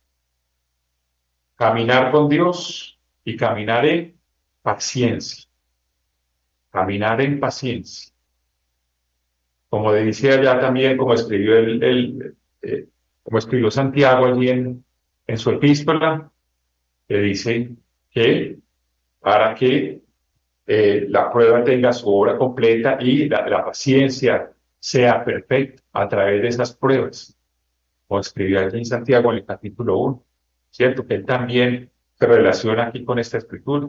caminar con Dios y caminar en paciencia. Caminar en paciencia. Como decía ya también, como escribió como escribió Santiago allí en su epístola, que dice que para que la prueba tenga su obra completa y la paciencia sea perfecta a través de esas pruebas, como escribió allí en Santiago en el capítulo 1, ¿cierto? Que él también se relaciona aquí con esta escritura,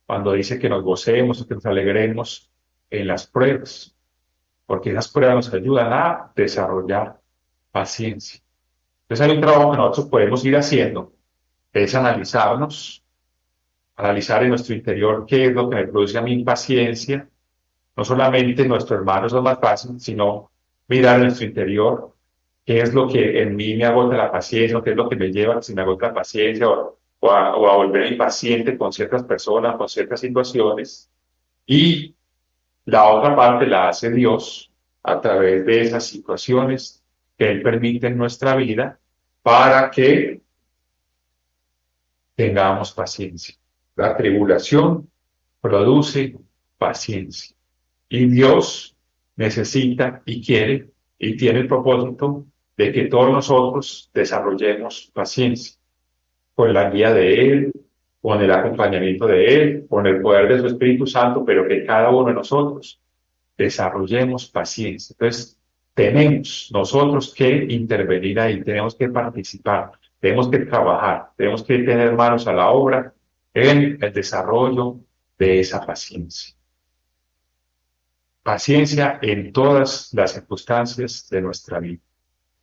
cuando dice que nos gocemos, que nos alegremos en las pruebas, porque esas pruebas nos ayudan a desarrollar paciencia. Entonces hay un trabajo que nosotros podemos ir haciendo, es analizar en nuestro interior qué es lo que me produce a mí impaciencia, no solamente nuestros hermanos son más fácil, sino mirar en nuestro interior qué es lo que en mí me agota la paciencia, o qué es lo que me lleva a que se me agota la paciencia o a volver impaciente con ciertas personas, con ciertas situaciones. Y la otra parte la hace Dios a través de esas situaciones que Él permite en nuestra vida para que tengamos paciencia. La tribulación produce paciencia. Y Dios necesita y quiere y tiene el propósito de que todos nosotros desarrollemos paciencia con la guía de Él, con el acompañamiento de Él, con el poder de su Espíritu Santo, pero que cada uno de nosotros desarrollemos paciencia. Entonces, tenemos nosotros que intervenir ahí, tenemos que participar, tenemos que trabajar, tenemos que tener manos a la obra en el desarrollo de esa paciencia. Paciencia en todas las circunstancias de nuestra vida.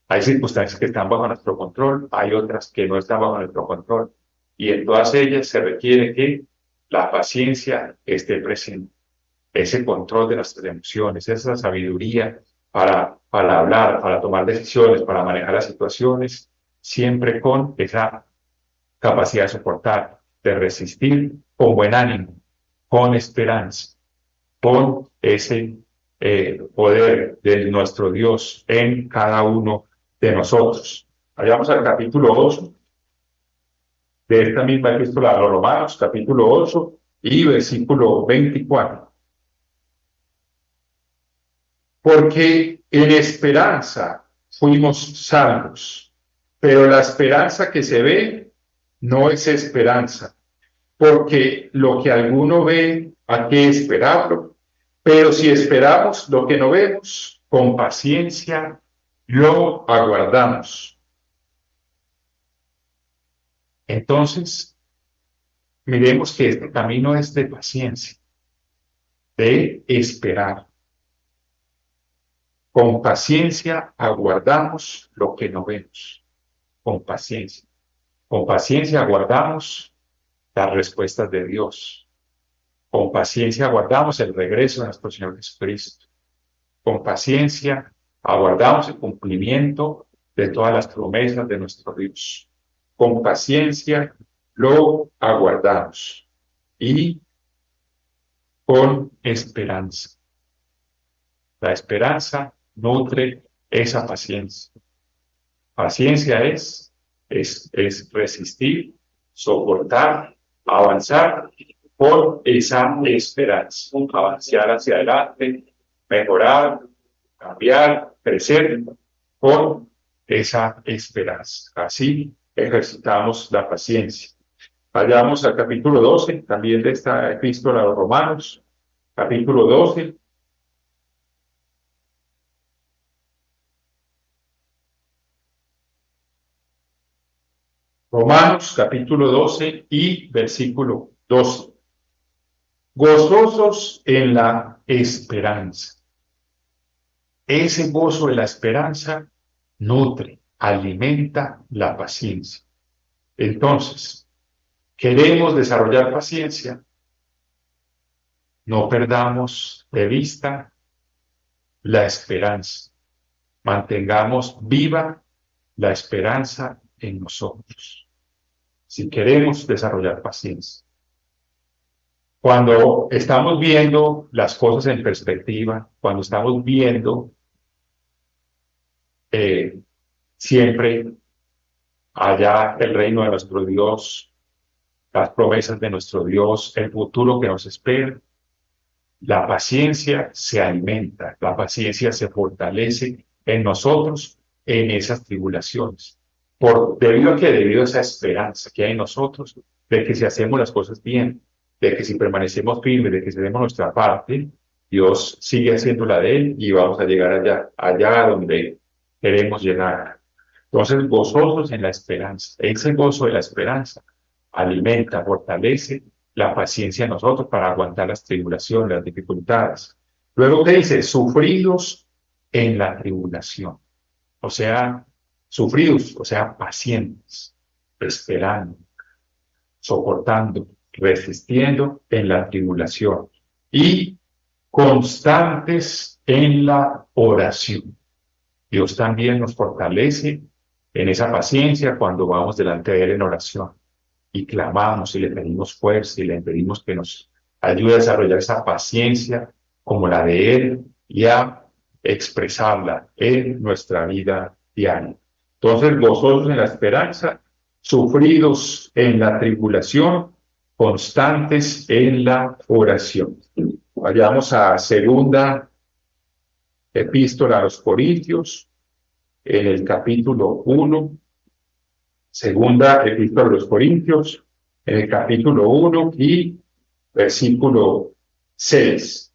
Hay circunstancias que están bajo nuestro control, hay otras que no están bajo nuestro control, y en todas ellas se requiere que la paciencia esté presente, ese control de nuestras emociones, esa sabiduría para hablar, para tomar decisiones, para manejar las situaciones, siempre con esa capacidad de soportar, de resistir con buen ánimo, con esperanza, con ese poder de nuestro Dios en cada uno de nosotros. Vayamos al capítulo 8 de esta misma epístola a los Romanos, capítulo 8 y versículo 24. Porque en esperanza fuimos salvos, pero la esperanza que se ve no es esperanza, porque lo que alguno ve, ¿a qué esperarlo? Pero si esperamos lo que no vemos, con paciencia lo aguardamos. Entonces, miremos que este camino es de paciencia, de esperar. Con paciencia aguardamos lo que no vemos. Con paciencia. Con paciencia aguardamos las respuestas de Dios. Con paciencia aguardamos el regreso de nuestro Señor Jesucristo. Con paciencia aguardamos el cumplimiento de todas las promesas de nuestro Dios. Con paciencia lo aguardamos y con esperanza. La esperanza nutre esa paciencia. Paciencia es resistir, soportar, avanzar por esa esperanza. Avanzar hacia adelante, mejorar, cambiar, crecer con esa esperanza. Así ejercitamos la paciencia. Vayamos al capítulo 12, también de esta epístola a los Romanos, capítulo 12. Romanos, capítulo 12 y versículo 12. Gozosos en la esperanza. Ese gozo de la esperanza nutre, alimenta la paciencia. Entonces, queremos desarrollar paciencia, no perdamos de vista la esperanza. Mantengamos viva la esperanza en nosotros, si queremos desarrollar paciencia. Cuando estamos viendo las cosas en perspectiva, cuando estamos viendo siempre allá el reino de nuestro Dios, las promesas de nuestro Dios, el futuro que nos espera, la paciencia se alimenta, la paciencia se fortalece en nosotros en esas tribulaciones. Debido a esa esperanza que hay en nosotros, de que si hacemos las cosas bien, de que si permanecemos firmes, de que si hacemos nuestra parte, Dios sigue haciendo la de Él y vamos a llegar allá donde queremos llegar. Entonces, gozosos en la esperanza. Ese gozo de la esperanza alimenta, fortalece la paciencia en nosotros para aguantar las tribulaciones, las dificultades. Luego, ¿qué dice? Sufridos en la tribulación. O sea, sufridos, o sea, pacientes, esperando, soportando, resistiendo en la tribulación y constantes en la oración. Dios también nos fortalece en esa paciencia cuando vamos delante de Él en oración y clamamos y le pedimos fuerza y le pedimos que nos ayude a desarrollar esa paciencia como la de Él y a expresarla en nuestra vida diaria. Entonces, gozosos en la esperanza, sufridos en la tribulación, constantes en la oración. Vayamos a segunda epístola a los Corintios, en el capítulo 1, segunda epístola de los Corintios, en el capítulo 1 y versículo 6.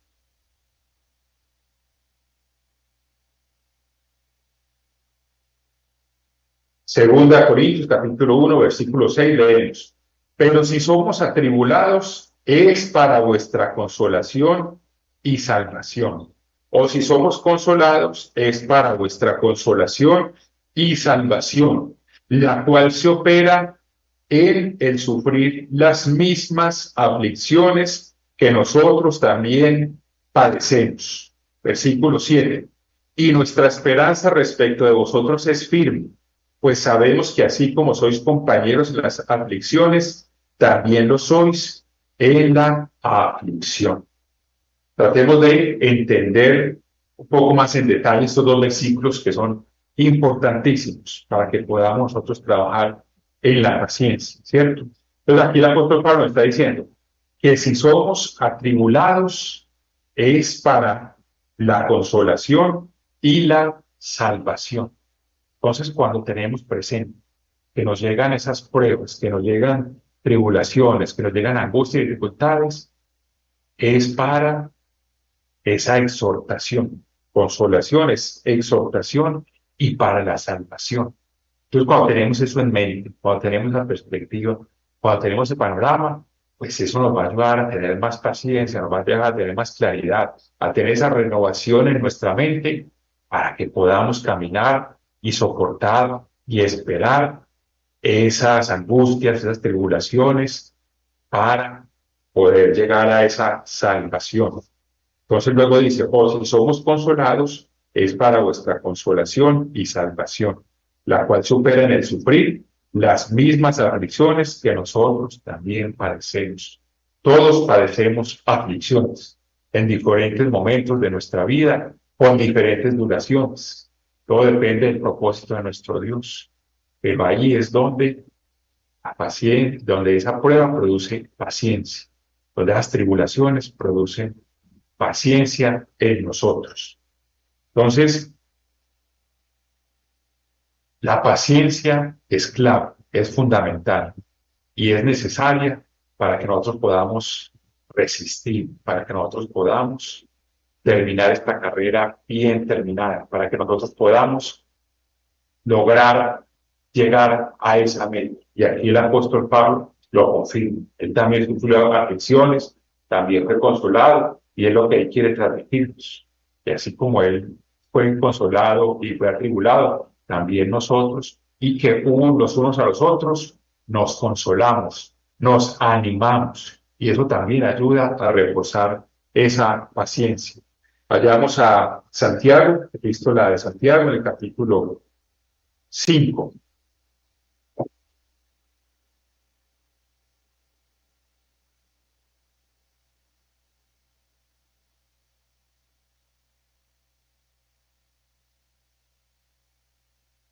Segunda Corintios, capítulo 1, versículo 6, leemos: pero si somos atribulados, es para vuestra consolación y salvación. O si somos consolados, es para vuestra consolación y salvación, la cual se opera en el sufrir las mismas aflicciones que nosotros también padecemos. Versículo 7. Y nuestra esperanza respecto de vosotros es firme, pues sabemos que así como sois compañeros en las aflicciones, también lo sois en la aflicción. Tratemos de entender un poco más en detalle estos dos versículos que son importantísimos para que podamos nosotros trabajar en la paciencia, ¿cierto? Entonces aquí el apóstol Pablo está diciendo que si somos atribulados es para la consolación y la salvación. Entonces, cuando tenemos presente que nos llegan esas pruebas, que nos llegan tribulaciones, que nos llegan angustias y dificultades, es para esa exhortación. Consolación es exhortación y para la salvación. Entonces, cuando tenemos eso en mente, cuando tenemos la perspectiva, cuando tenemos el panorama, pues eso nos va a ayudar a tener más paciencia, nos va a ayudar a tener más claridad, a tener esa renovación en nuestra mente para que podamos caminar y soportar y esperar esas angustias, esas tribulaciones para poder llegar a esa salvación. Entonces luego dice: o si somos consolados, es para vuestra consolación y salvación, la cual supera en el sufrir las mismas aflicciones que nosotros también padecemos. Todos padecemos aflicciones en diferentes momentos de nuestra vida, con diferentes duraciones. Todo depende del propósito de nuestro Dios. Pero ahí es donde la paciencia, donde esa prueba produce paciencia, donde las tribulaciones producen paciencia en nosotros. Entonces, la paciencia es clave, es fundamental y es necesaria para que nosotros podamos resistir, para que nosotros podamos terminar esta carrera bien terminada, para que nosotros podamos lograr llegar a esa meta. Y aquí el apóstol Pablo lo confirma. Él también sufrió aflicciones, también fue consolado, y es lo que él quiere transmitirnos. Y así como él fue consolado y fue atribulado, también nosotros, y que los unos a los otros nos consolamos, nos animamos, y eso también ayuda a reforzar esa paciencia. Vayamos a Santiago, epístola de Santiago, en el capítulo 5.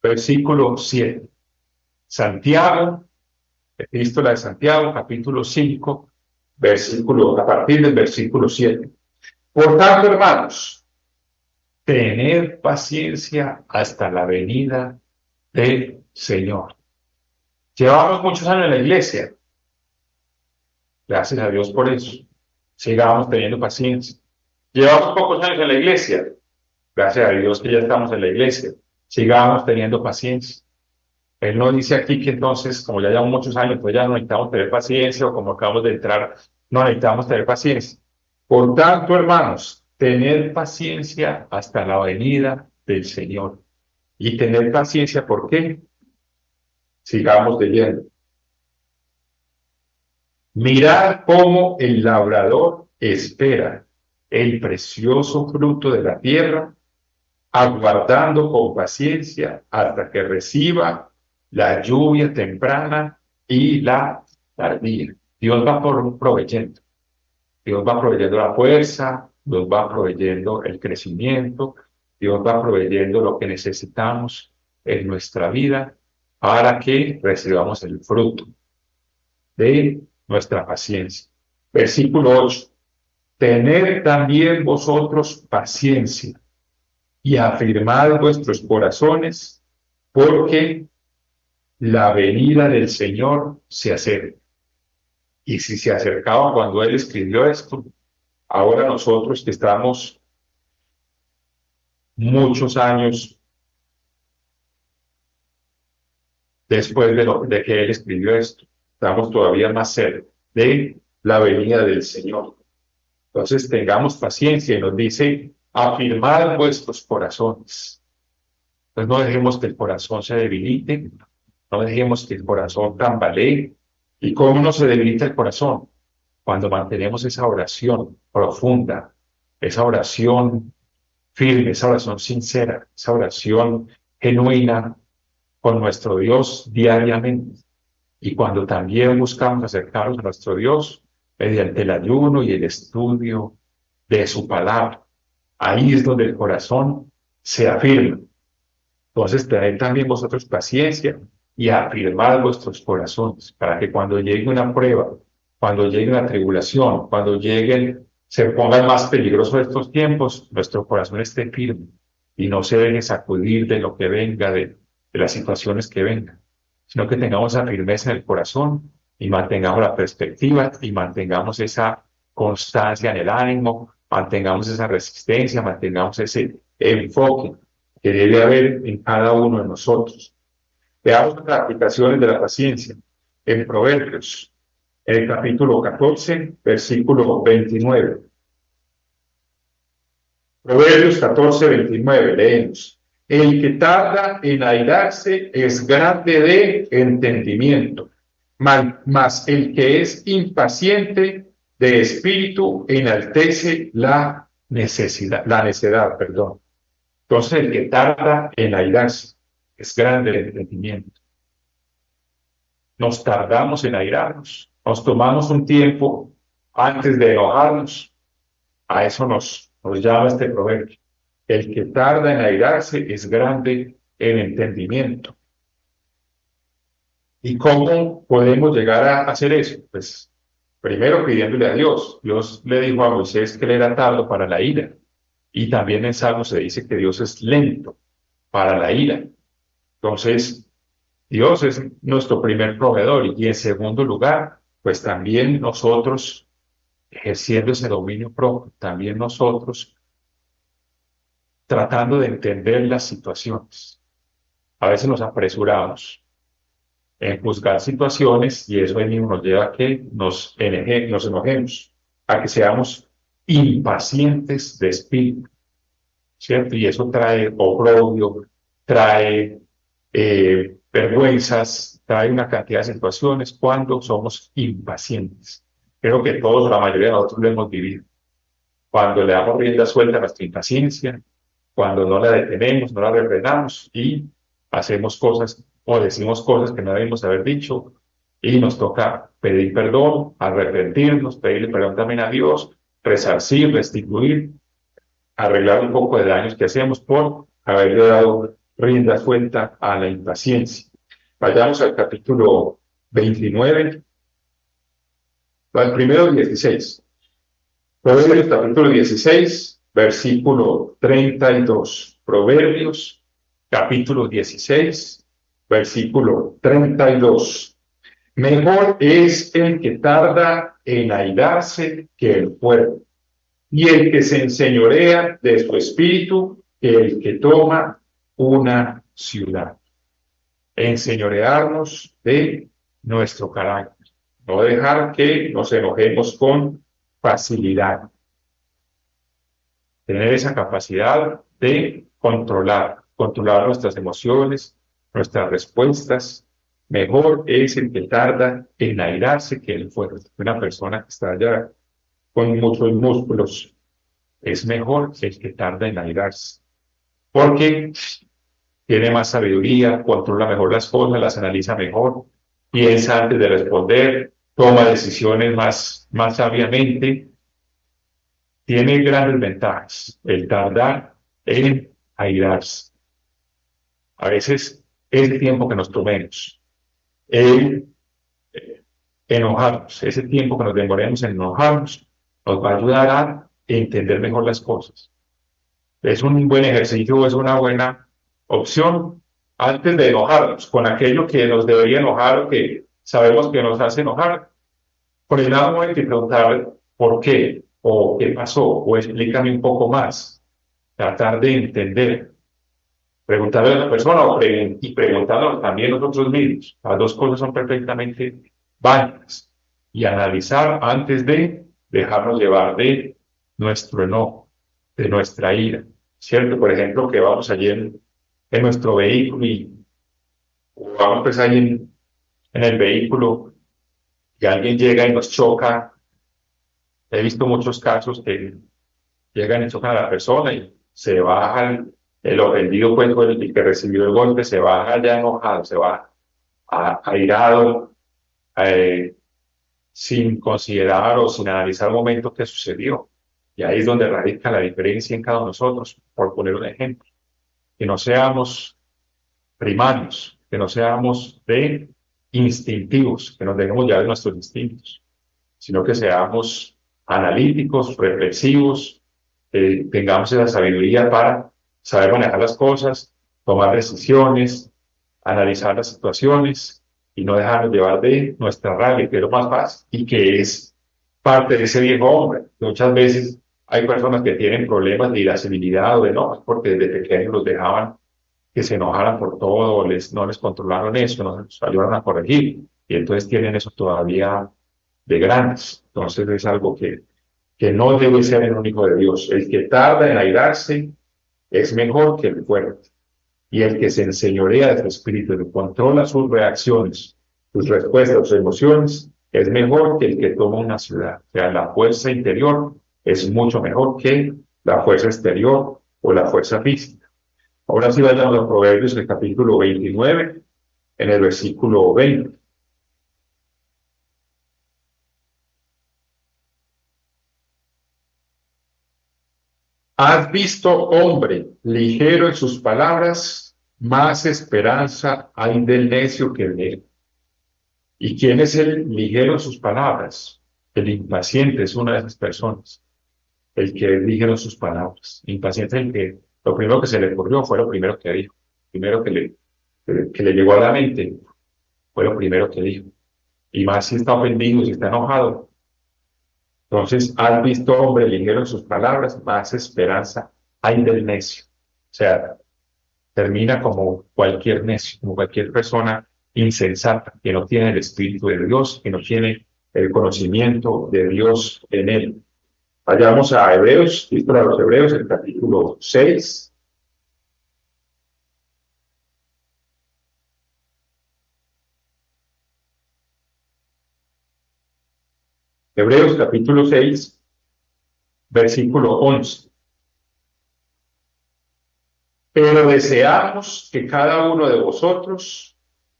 Versículo 7. Santiago, epístola de Santiago, capítulo 5, a partir del versículo 7. Por tanto, hermanos, tened paciencia hasta la venida del Señor. Llevamos muchos años en la iglesia. Gracias a Dios por eso. Sigamos teniendo paciencia. Llevamos pocos años en la iglesia. Gracias a Dios que ya estamos en la iglesia. Sigamos teniendo paciencia. Él no dice aquí que entonces, como ya llevamos muchos años, pues ya no necesitamos tener paciencia, o como acabamos de entrar, no necesitamos tener paciencia. Por tanto, hermanos, tener paciencia hasta la venida del Señor. Y tener paciencia, ¿por qué? Sigamos leyendo. Mirad cómo el labrador espera el precioso fruto de la tierra, aguardando con paciencia hasta que reciba la lluvia temprana y la tardía. Dios va proveyendo. Dios va proveyendo la fuerza, Dios va proveyendo el crecimiento, Dios va proveyendo lo que necesitamos en nuestra vida para que recibamos el fruto de nuestra paciencia. Versículo 8. Tened también vosotros paciencia y afirmad vuestros corazones, porque la venida del Señor se acerca. Y si se acercaba cuando él escribió esto, ahora nosotros que estamos muchos años después de que él escribió esto, estamos todavía más cerca de la venida del Señor. Entonces tengamos paciencia, y nos dice, afirmad vuestros corazones. Entonces no dejemos que el corazón se debilite, no dejemos que el corazón tambalee. ¿Y cómo no se debilita el corazón? Cuando mantenemos esa oración profunda, esa oración firme, esa oración sincera, esa oración genuina con nuestro Dios diariamente. Y cuando también buscamos acercarnos a nuestro Dios mediante el ayuno y el estudio de su palabra, ahí es donde el corazón se afirma. Entonces, tened también vosotros paciencia y afirmad vuestros corazones, para que cuando llegue una prueba, cuando llegue una tribulación, cuando lleguen, se pongan más peligrosos estos tiempos, nuestro corazón esté firme y no se deje sacudir de lo que venga, de las situaciones que vengan, sino que tengamos esa firmeza en el corazón y mantengamos la perspectiva y mantengamos esa constancia en el ánimo, mantengamos esa resistencia, mantengamos ese enfoque que debe haber en cada uno de nosotros. Veamos las aplicaciones de la paciencia en Proverbios, en el capítulo 14, versículo 29. Proverbios 14, 29, leemos. El que tarda en airarse es grande de entendimiento, mas el que es impaciente de espíritu enaltece la necedad, perdón. Entonces, el que tarda en airarse es grande de entendimiento. Nos tardamos en airarnos, nos tomamos un tiempo antes de enojarnos. A eso nos llama este proverbio. El que tarda en airarse es grande en entendimiento. ¿Y cómo podemos llegar a hacer eso? Pues primero pidiéndole a Dios. Dios le dijo a Moisés que él era tardo para la ira. Y también en Salmos se dice que Dios es lento para la ira. Entonces, Dios es nuestro primer proveedor. Y en segundo lugar, pues también nosotros, ejerciendo ese dominio propio, también nosotros tratando de entender las situaciones. A veces nos apresuramos en juzgar situaciones y eso mismo nos lleva a que nos enojemos, a que seamos impacientes de espíritu, ¿cierto? Y eso trae oprobio, trae vergüenzas, trae una cantidad de situaciones cuando somos impacientes. Creo que todos, la mayoría de nosotros lo hemos vivido. Cuando le damos rienda suelta a nuestra impaciencia, cuando no la detenemos, no la refrenamos y hacemos cosas o decimos cosas que no debemos haber dicho y nos toca pedir perdón, arrepentirnos, pedirle perdón también a Dios, resarcir, restituir, arreglar un poco de daños que hacemos por haberle dado rienda suelta a la impaciencia. Vayamos al capítulo 29, al primero 16. Proverbios capítulo 16, versículo 32. Proverbios capítulo 16, versículo 32. Mejor es el que tarda en airarse que el fuerte, y el que se enseñorea de su espíritu que el que toma una ciudad. Enseñorearnos de nuestro carácter, no dejar que nos enojemos con facilidad. Tener esa capacidad de controlar nuestras emociones, nuestras respuestas. Mejor es el que tarda en airarse que el fuerte. Una persona que está ya con muchos músculos, es mejor el que tarda en airarse. Porque tiene más sabiduría, controla mejor las cosas, las analiza mejor, piensa antes de responder, toma decisiones más sabiamente. Tiene grandes ventajas el tardar en airarse. A veces ese tiempo que nos tomemos, el enojarnos, ese tiempo que nos demoremos en enojarnos, nos va a ayudar a entender mejor las cosas. Es un buen ejercicio, es una buena opción antes de enojarnos con aquello que nos debería enojar o que sabemos que nos hace enojar. Por el lado hay que preguntar por qué o qué pasó o explícame un poco más. Tratar de entender, preguntarle a la persona y preguntándonos también nosotros mismos. Las dos cosas son perfectamente válidas. Y analizar antes de dejarnos llevar de nuestro enojo, de nuestra ira. ¿Cierto? Por ejemplo, que vamos allí en nuestro vehículo y vamos pues ahí en el vehículo y alguien llega y nos choca. He visto muchos casos que llegan y chocan a la persona y se baja el ofendido, pues, o el que recibió el golpe, se baja ya enojado, se va airado, eh, sin considerar o sin analizar el momento que sucedió. Y ahí es donde radica la diferencia en cada uno de nosotros, por poner un ejemplo. Que no seamos primarios, que no seamos de instintivos, que nos dejemos ya de nuestros instintos, sino que seamos analíticos, reflexivos, tengamos esa sabiduría para saber manejar las cosas, tomar decisiones, analizar las situaciones y no dejarnos llevar de nuestra rabia, que es lo más fácil y que es parte de ese viejo hombre. Muchas veces hay personas que tienen problemas de irascibilidad o de enojo porque desde pequeños los dejaban que se enojaran por todo, no les controlaron eso, no les ayudaron a corregir y entonces tienen eso todavía de grandes. Entonces es algo que no debe ser en un hijo de Dios. El que tarda en airarse es mejor que el fuerte. Y el que se enseñorea de su espíritu, y controla sus reacciones, sus respuestas, sus emociones, es mejor que el que toma una ciudad. O sea, la fuerza interior es mucho mejor que la fuerza exterior o la fuerza física. Ahora sí vayan a los Proverbios del capítulo 29, en el versículo 20. ¿Has visto, hombre, ligero en sus palabras? Más esperanza hay del necio que de él. ¿Y quién es el ligero en sus palabras? El impaciente es una de esas personas. El que es ligero en sus palabras. Impaciente es el que lo primero que se le ocurrió fue lo primero que dijo. Primero que le llegó a la mente fue lo primero que dijo. Y más si está ofendido, si está enojado. Entonces, has visto, hombre, ligero en sus palabras, más esperanza hay del necio. O sea, termina como cualquier necio, como cualquier persona insensata que no tiene el Espíritu de Dios, que no tiene el conocimiento de Dios en él. Vayamos a Hebreos, epístola a los Hebreos, el capítulo 6. Hebreos capítulo 6, versículo 11. Pero deseamos que cada uno de vosotros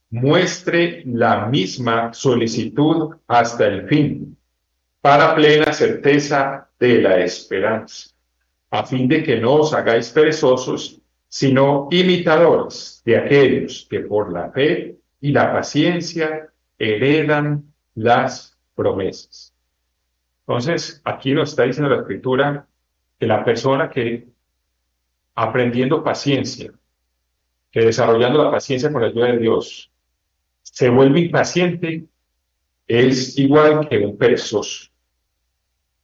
muestre la misma solicitud hasta el fin, para plena certeza de la esperanza, a fin de que no os hagáis perezosos, sino imitadores de aquellos que por la fe y la paciencia heredan las promesas. Entonces, aquí nos está diciendo la Escritura que la persona que aprendiendo paciencia, que desarrollando la paciencia con la ayuda de Dios, se vuelve impaciente, es igual que un perezoso,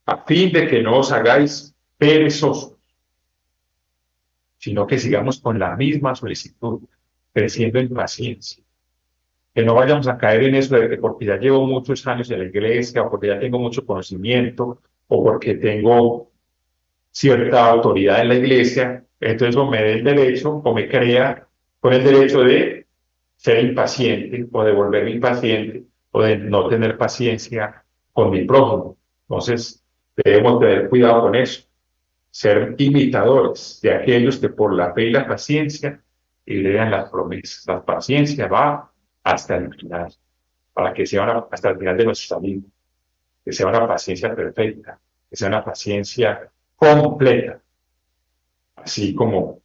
a fin de que no os hagáis perezosos, sino que sigamos con la misma solicitud, creciendo en paciencia. Que no vayamos a caer en eso de que porque ya llevo muchos años en la iglesia, o porque ya tengo mucho conocimiento, o porque tengo cierta autoridad en la iglesia, entonces o me dé el derecho o me crea con el derecho de ser impaciente o de volverme impaciente o de no tener paciencia con mi prójimo. Entonces debemos tener cuidado con eso, ser imitadores de aquellos que por la fe y la paciencia heredan las promesas. La paciencia va hasta el final, para que sea hasta el final de nuestra vida, que sea una paciencia perfecta, que sea una paciencia completa, así como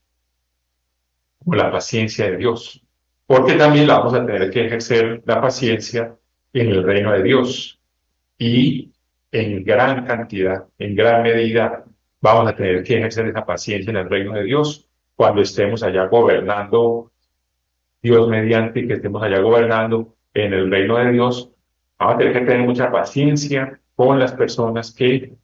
la paciencia de Dios, porque también la vamos a tener que ejercer la paciencia en el reino de Dios y en gran cantidad, en gran medida, vamos a tener que ejercer esa paciencia en el reino de Dios cuando estemos allá gobernando, Dios mediante que estemos allá gobernando en el reino de Dios. Vamos a tener que tener mucha paciencia con las personas que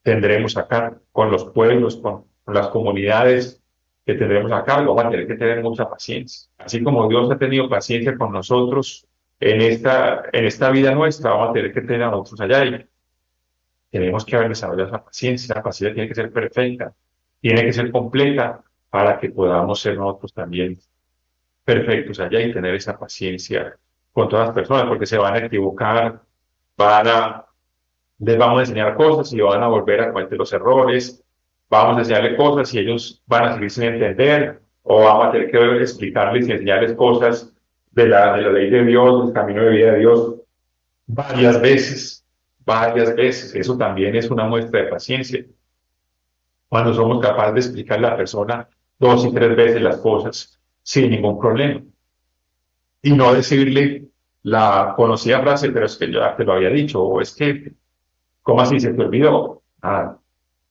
tendremos acá, con los pueblos, con las comunidades que tendremos acá. Vamos a tener que tener mucha paciencia. Así como Dios ha tenido paciencia con nosotros en esta vida nuestra, vamos a tener que tener a nosotros allá. Y tenemos que haber desarrollado esa paciencia. La paciencia tiene que ser perfecta, tiene que ser completa para que podamos ser nosotros también perfectos allá y tener esa paciencia con todas las personas, porque se van a equivocar, van a, les vamos a enseñar cosas y van a volver a cometer los errores, vamos a enseñarles cosas y ellos van a seguir sin entender, o vamos a tener que explicarles y enseñarles cosas de la ley de Dios, del camino de vida de Dios, varias veces, varias veces. Eso también es una muestra de paciencia. Cuando somos capaces de explicarle a la persona 2 y 3 veces las cosas sin ningún problema. Y no decirle la conocida frase, pero es que yo ya te lo había dicho, o es que, ¿cómo así se te olvidó? Ah,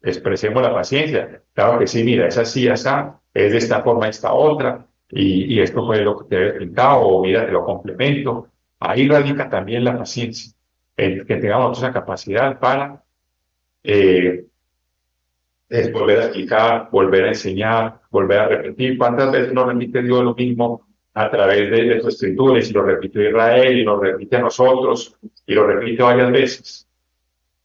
expresemos la paciencia. Claro que sí, mira, es así, esa, es de esta forma, esta otra, y esto fue lo que te he explicado, o mira, te lo complemento. Ahí radica también la paciencia, el que tengamos esa capacidad para eh, es volver a explicar, volver a enseñar, volver a repetir. ¿Cuántas veces nos repite Dios lo mismo a través de sus escrituras? Y lo repite Israel, y lo repite a nosotros, y lo repite varias veces.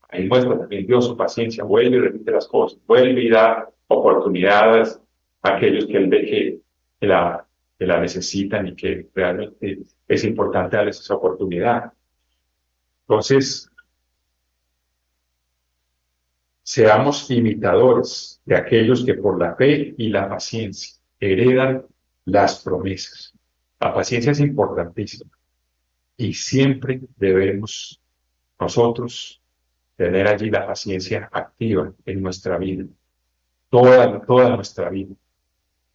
Ahí muestra también Dios su paciencia, vuelve y repite las cosas, vuelve y da oportunidades a aquellos que Él ve que la necesitan y que realmente es importante darles esa oportunidad. Entonces, seamos imitadores de aquellos que por la fe y la paciencia heredan las promesas. La paciencia es importantísima y siempre debemos nosotros tener allí la paciencia activa en nuestra vida, toda nuestra vida,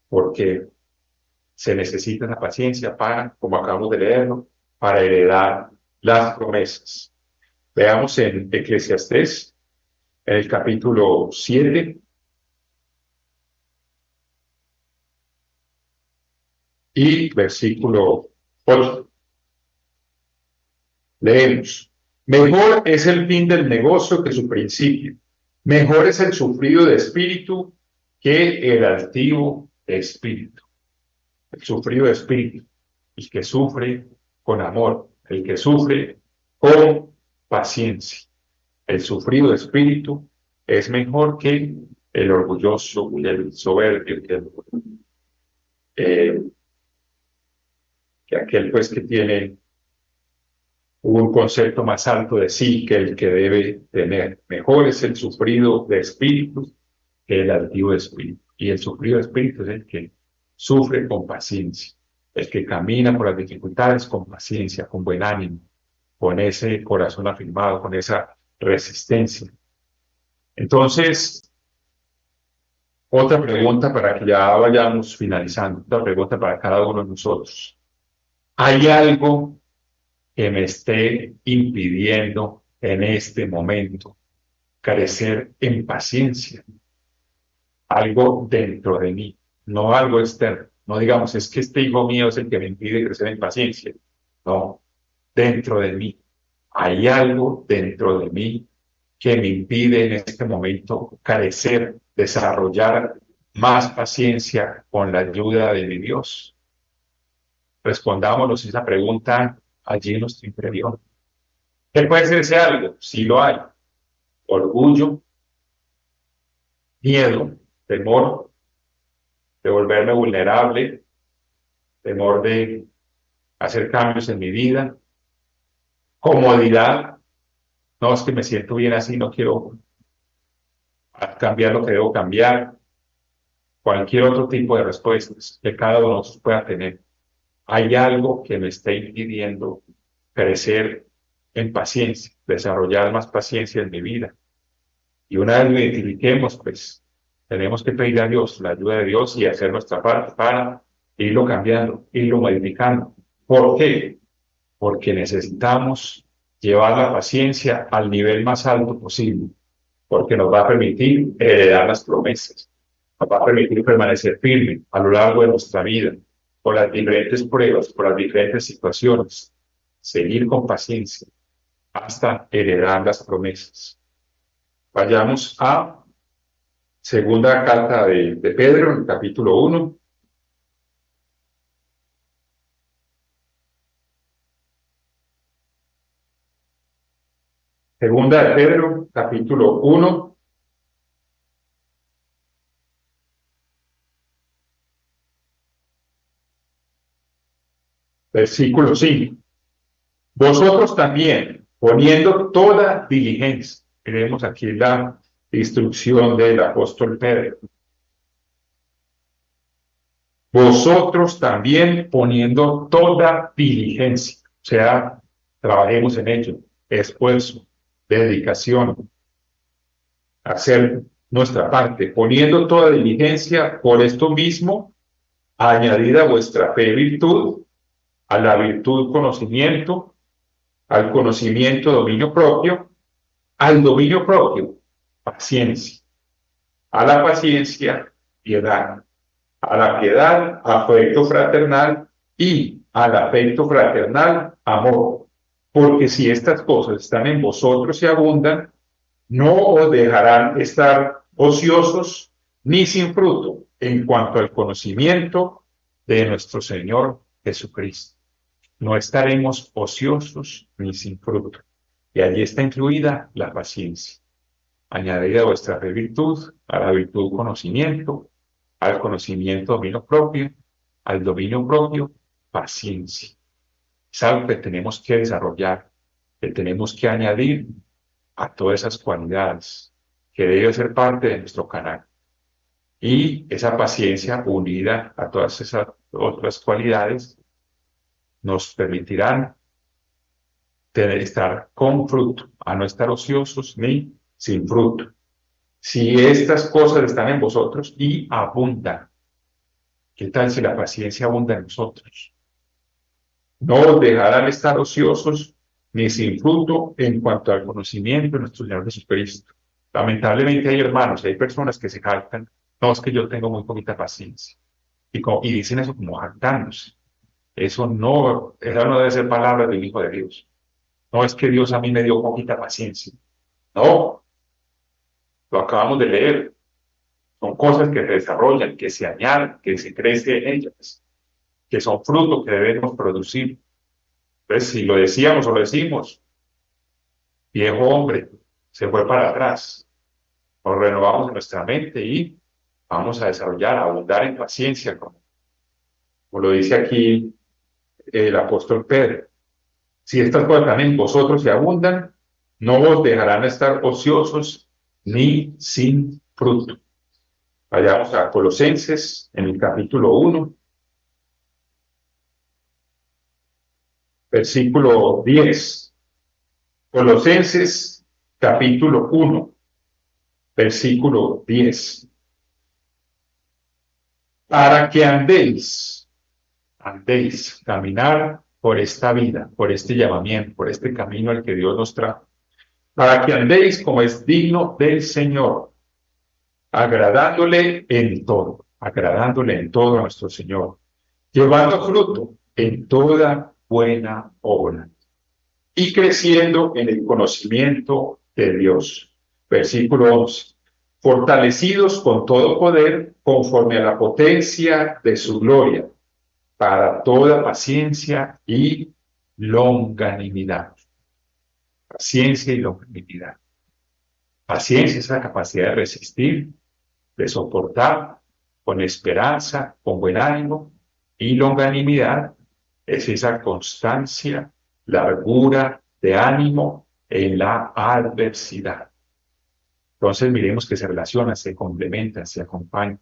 porque se necesita la paciencia para, como acabamos de leerlo, para heredar las promesas. Veamos en Eclesiastés, en el capítulo 7, y versículo 8. Leemos: mejor es el fin del negocio que su principio, mejor es el sufrido de espíritu que el altivo de espíritu. El sufrido de espíritu, el que sufre con amor, el que sufre con paciencia. El sufrido de espíritu es mejor que el orgulloso y el soberbio, que aquel pues que tiene un concepto más alto de sí que el que debe tener. Mejor es el sufrido de espíritu que el altivo de espíritu. Y el sufrido de espíritu es el que sufre con paciencia, el que camina por las dificultades con paciencia, con buen ánimo, con ese corazón afirmado, con esa resistencia. Entonces, otra pregunta para que ya vayamos finalizando, otra pregunta para cada uno de nosotros. ¿Hay algo que me esté impidiendo en este momento crecer en paciencia? Algo dentro de mí, no algo externo. No digamos, es que este hijo mío es el que me impide crecer en paciencia. No, dentro de mí. Hay algo dentro de mí que me impide en este momento crecer, desarrollar más paciencia con la ayuda de mi Dios. Respondámonos esa pregunta allí en nuestro interior. ¿Qué puede ser ese algo? Sí lo hay. Orgullo, miedo, temor de volverme vulnerable, temor de hacer cambios en mi vida, comodidad. No, es que me siento bien así, no quiero cambiar lo que debo cambiar. Cualquier otro tipo de respuestas que cada uno de nosotros pueda tener. Hay algo que me está impidiendo crecer en paciencia, desarrollar más paciencia en mi vida. Y una vez lo identifiquemos, pues tenemos que pedir a Dios la ayuda de Dios y hacer nuestra parte para irlo cambiando, irlo modificando. ¿Por qué? Porque necesitamos llevar la paciencia al nivel más alto posible, porque nos va a permitir heredar las promesas, nos va a permitir permanecer firme a lo largo de nuestra vida, por las diferentes pruebas, por las diferentes situaciones, seguir con paciencia hasta heredar las promesas. Vayamos a segunda carta de Pedro, en el capítulo 1. Segunda de Pedro, capítulo 1. Versículo 5. Vosotros también, poniendo toda diligencia, tenemos aquí la instrucción del apóstol Pedro. Vosotros también poniendo toda diligencia, o sea, trabajemos en ello, esfuerzo, dedicación, hacer nuestra parte, poniendo toda diligencia por esto mismo, añadida a vuestra fe virtud, a la virtud conocimiento, al conocimiento dominio propio, al dominio propio paciencia, a la paciencia piedad, a la piedad afecto fraternal y al afecto fraternal amor. Porque si estas cosas están en vosotros y abundan, no os dejarán estar ociosos ni sin fruto en cuanto al conocimiento de nuestro Señor Jesucristo. No estaremos ociosos ni sin fruto. Y allí está incluida la paciencia. Añadida a vuestra fe virtud, a la virtud conocimiento, al conocimiento dominio propio, al dominio propio paciencia. Es algo que tenemos que desarrollar, que tenemos que añadir a todas esas cualidades, que debe ser parte de nuestro carácter. Y esa paciencia unida a todas esas otras cualidades nos permitirán estar con fruto, a no estar ociosos ni sin fruto. Si estas cosas están en vosotros y abundan, ¿qué tal si la paciencia abunda en nosotros? No os dejarán estar ociosos ni sin fruto en cuanto al conocimiento de nuestro Señor Jesucristo. Lamentablemente hay hermanos, hay personas que se jactan, no, es que yo tengo muy poquita paciencia. Y dicen eso como jactándose. Esa no debe ser palabra del Hijo de Dios. No es que Dios a mí me dio poquita paciencia. No, lo acabamos de leer. Son cosas que se desarrollan, que se añaden, que se crece en ellas, que son frutos que debemos producir. Entonces, si lo decíamos o lo decimos, viejo hombre, se fue para atrás. Nos renovamos en nuestra mente y vamos a desarrollar, a abundar en paciencia, como lo dice aquí el apóstol Pedro. Si estas cosas también vosotros se abundan, no os dejarán estar ociosos ni sin fruto. Vayamos a Colosenses en el capítulo 1, versículo 10. Colosenses capítulo 1, versículo 10. Para que andéis, caminar por esta vida, por este llamamiento, por este camino al que Dios nos trajo. Para que andéis como es digno del Señor, agradándole en todo a nuestro Señor, llevando fruto en toda buena obra y creciendo en el conocimiento de Dios. Versículo 11. Fortalecidos con todo poder conforme a la potencia de su gloria, para toda paciencia y longanimidad. Paciencia y longanimidad. Paciencia es la capacidad de resistir, de soportar con esperanza, con buen ánimo, y longanimidad es esa constancia, largura de ánimo en la adversidad. Entonces miremos que se relacionan, se complementan, se acompañan.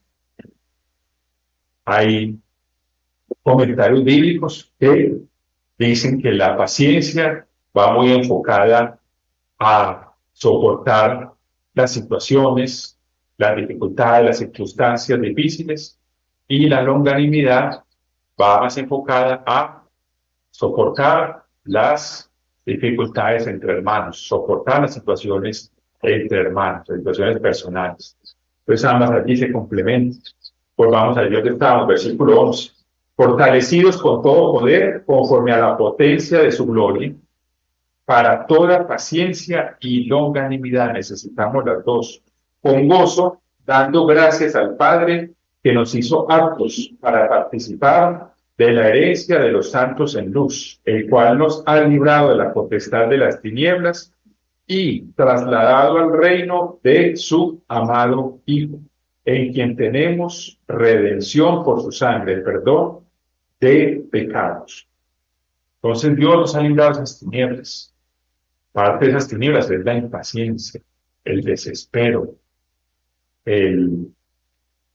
Hay comentarios bíblicos que dicen que la paciencia va muy enfocada a soportar las situaciones, las dificultades, las circunstancias difíciles, y la longanimidad va más enfocada a soportar las dificultades entre hermanos, soportar las situaciones entre hermanos, en situaciones personales. Entonces ambas allí se complementan. Pues vamos a Dios que estamos, versículo 11. Fortalecidos con todo poder, conforme a la potencia de su gloria, para toda paciencia y longanimidad. Necesitamos las dos. Con gozo, dando gracias al Padre que nos hizo aptos para participar de la herencia de los santos en luz, el cual nos ha librado de la potestad de las tinieblas y trasladado al reino de su amado Hijo, en quien tenemos redención por su sangre, el perdón de pecados. Entonces Dios nos ha librado de esas tinieblas. Parte de esas tinieblas es la impaciencia, el desespero,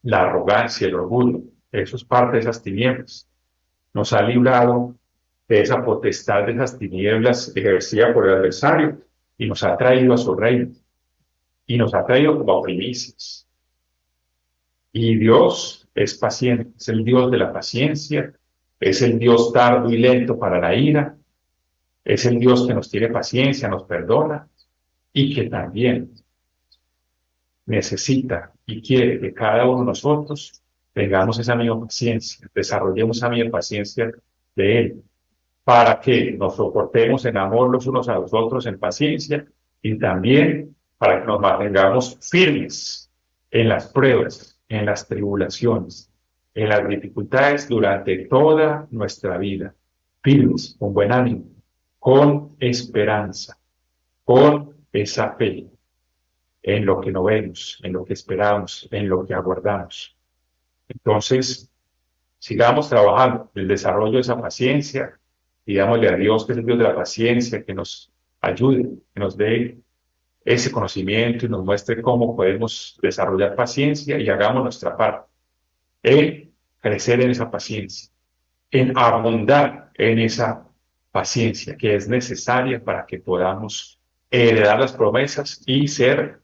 la arrogancia, el orgullo. Eso es parte de esas tinieblas. Nos ha librado de esa potestad de esas tinieblas ejercida por el adversario y nos ha traído a su reino y nos ha traído como primicias. Y Dios es paciente, es el Dios de la paciencia, es el Dios tardo y lento para la ira, es el Dios que nos tiene paciencia, nos perdona y que también necesita y quiere que cada uno de nosotros tengamos esa misma paciencia, desarrollemos esa misma paciencia de Él, para que nos soportemos en amor los unos a los otros en paciencia y también para que nos mantengamos firmes en las pruebas, en las tribulaciones, en las dificultades durante toda nuestra vida, firmes, con buen ánimo, con esperanza, con esa fe en lo que no vemos, en lo que esperamos, en lo que aguardamos. Entonces, sigamos trabajando en el desarrollo de esa paciencia, digámosle a Dios que es el Dios de la paciencia, que nos ayude, que nos dé ese conocimiento y nos muestre cómo podemos desarrollar paciencia y hagamos nuestra parte en crecer en esa paciencia, en abundar en esa paciencia que es necesaria para que podamos heredar las promesas y ser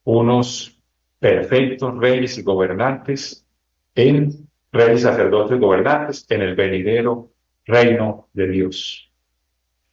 unos perfectos reyes y gobernantes reyes, sacerdotes, gobernantes en el venidero reino de Dios.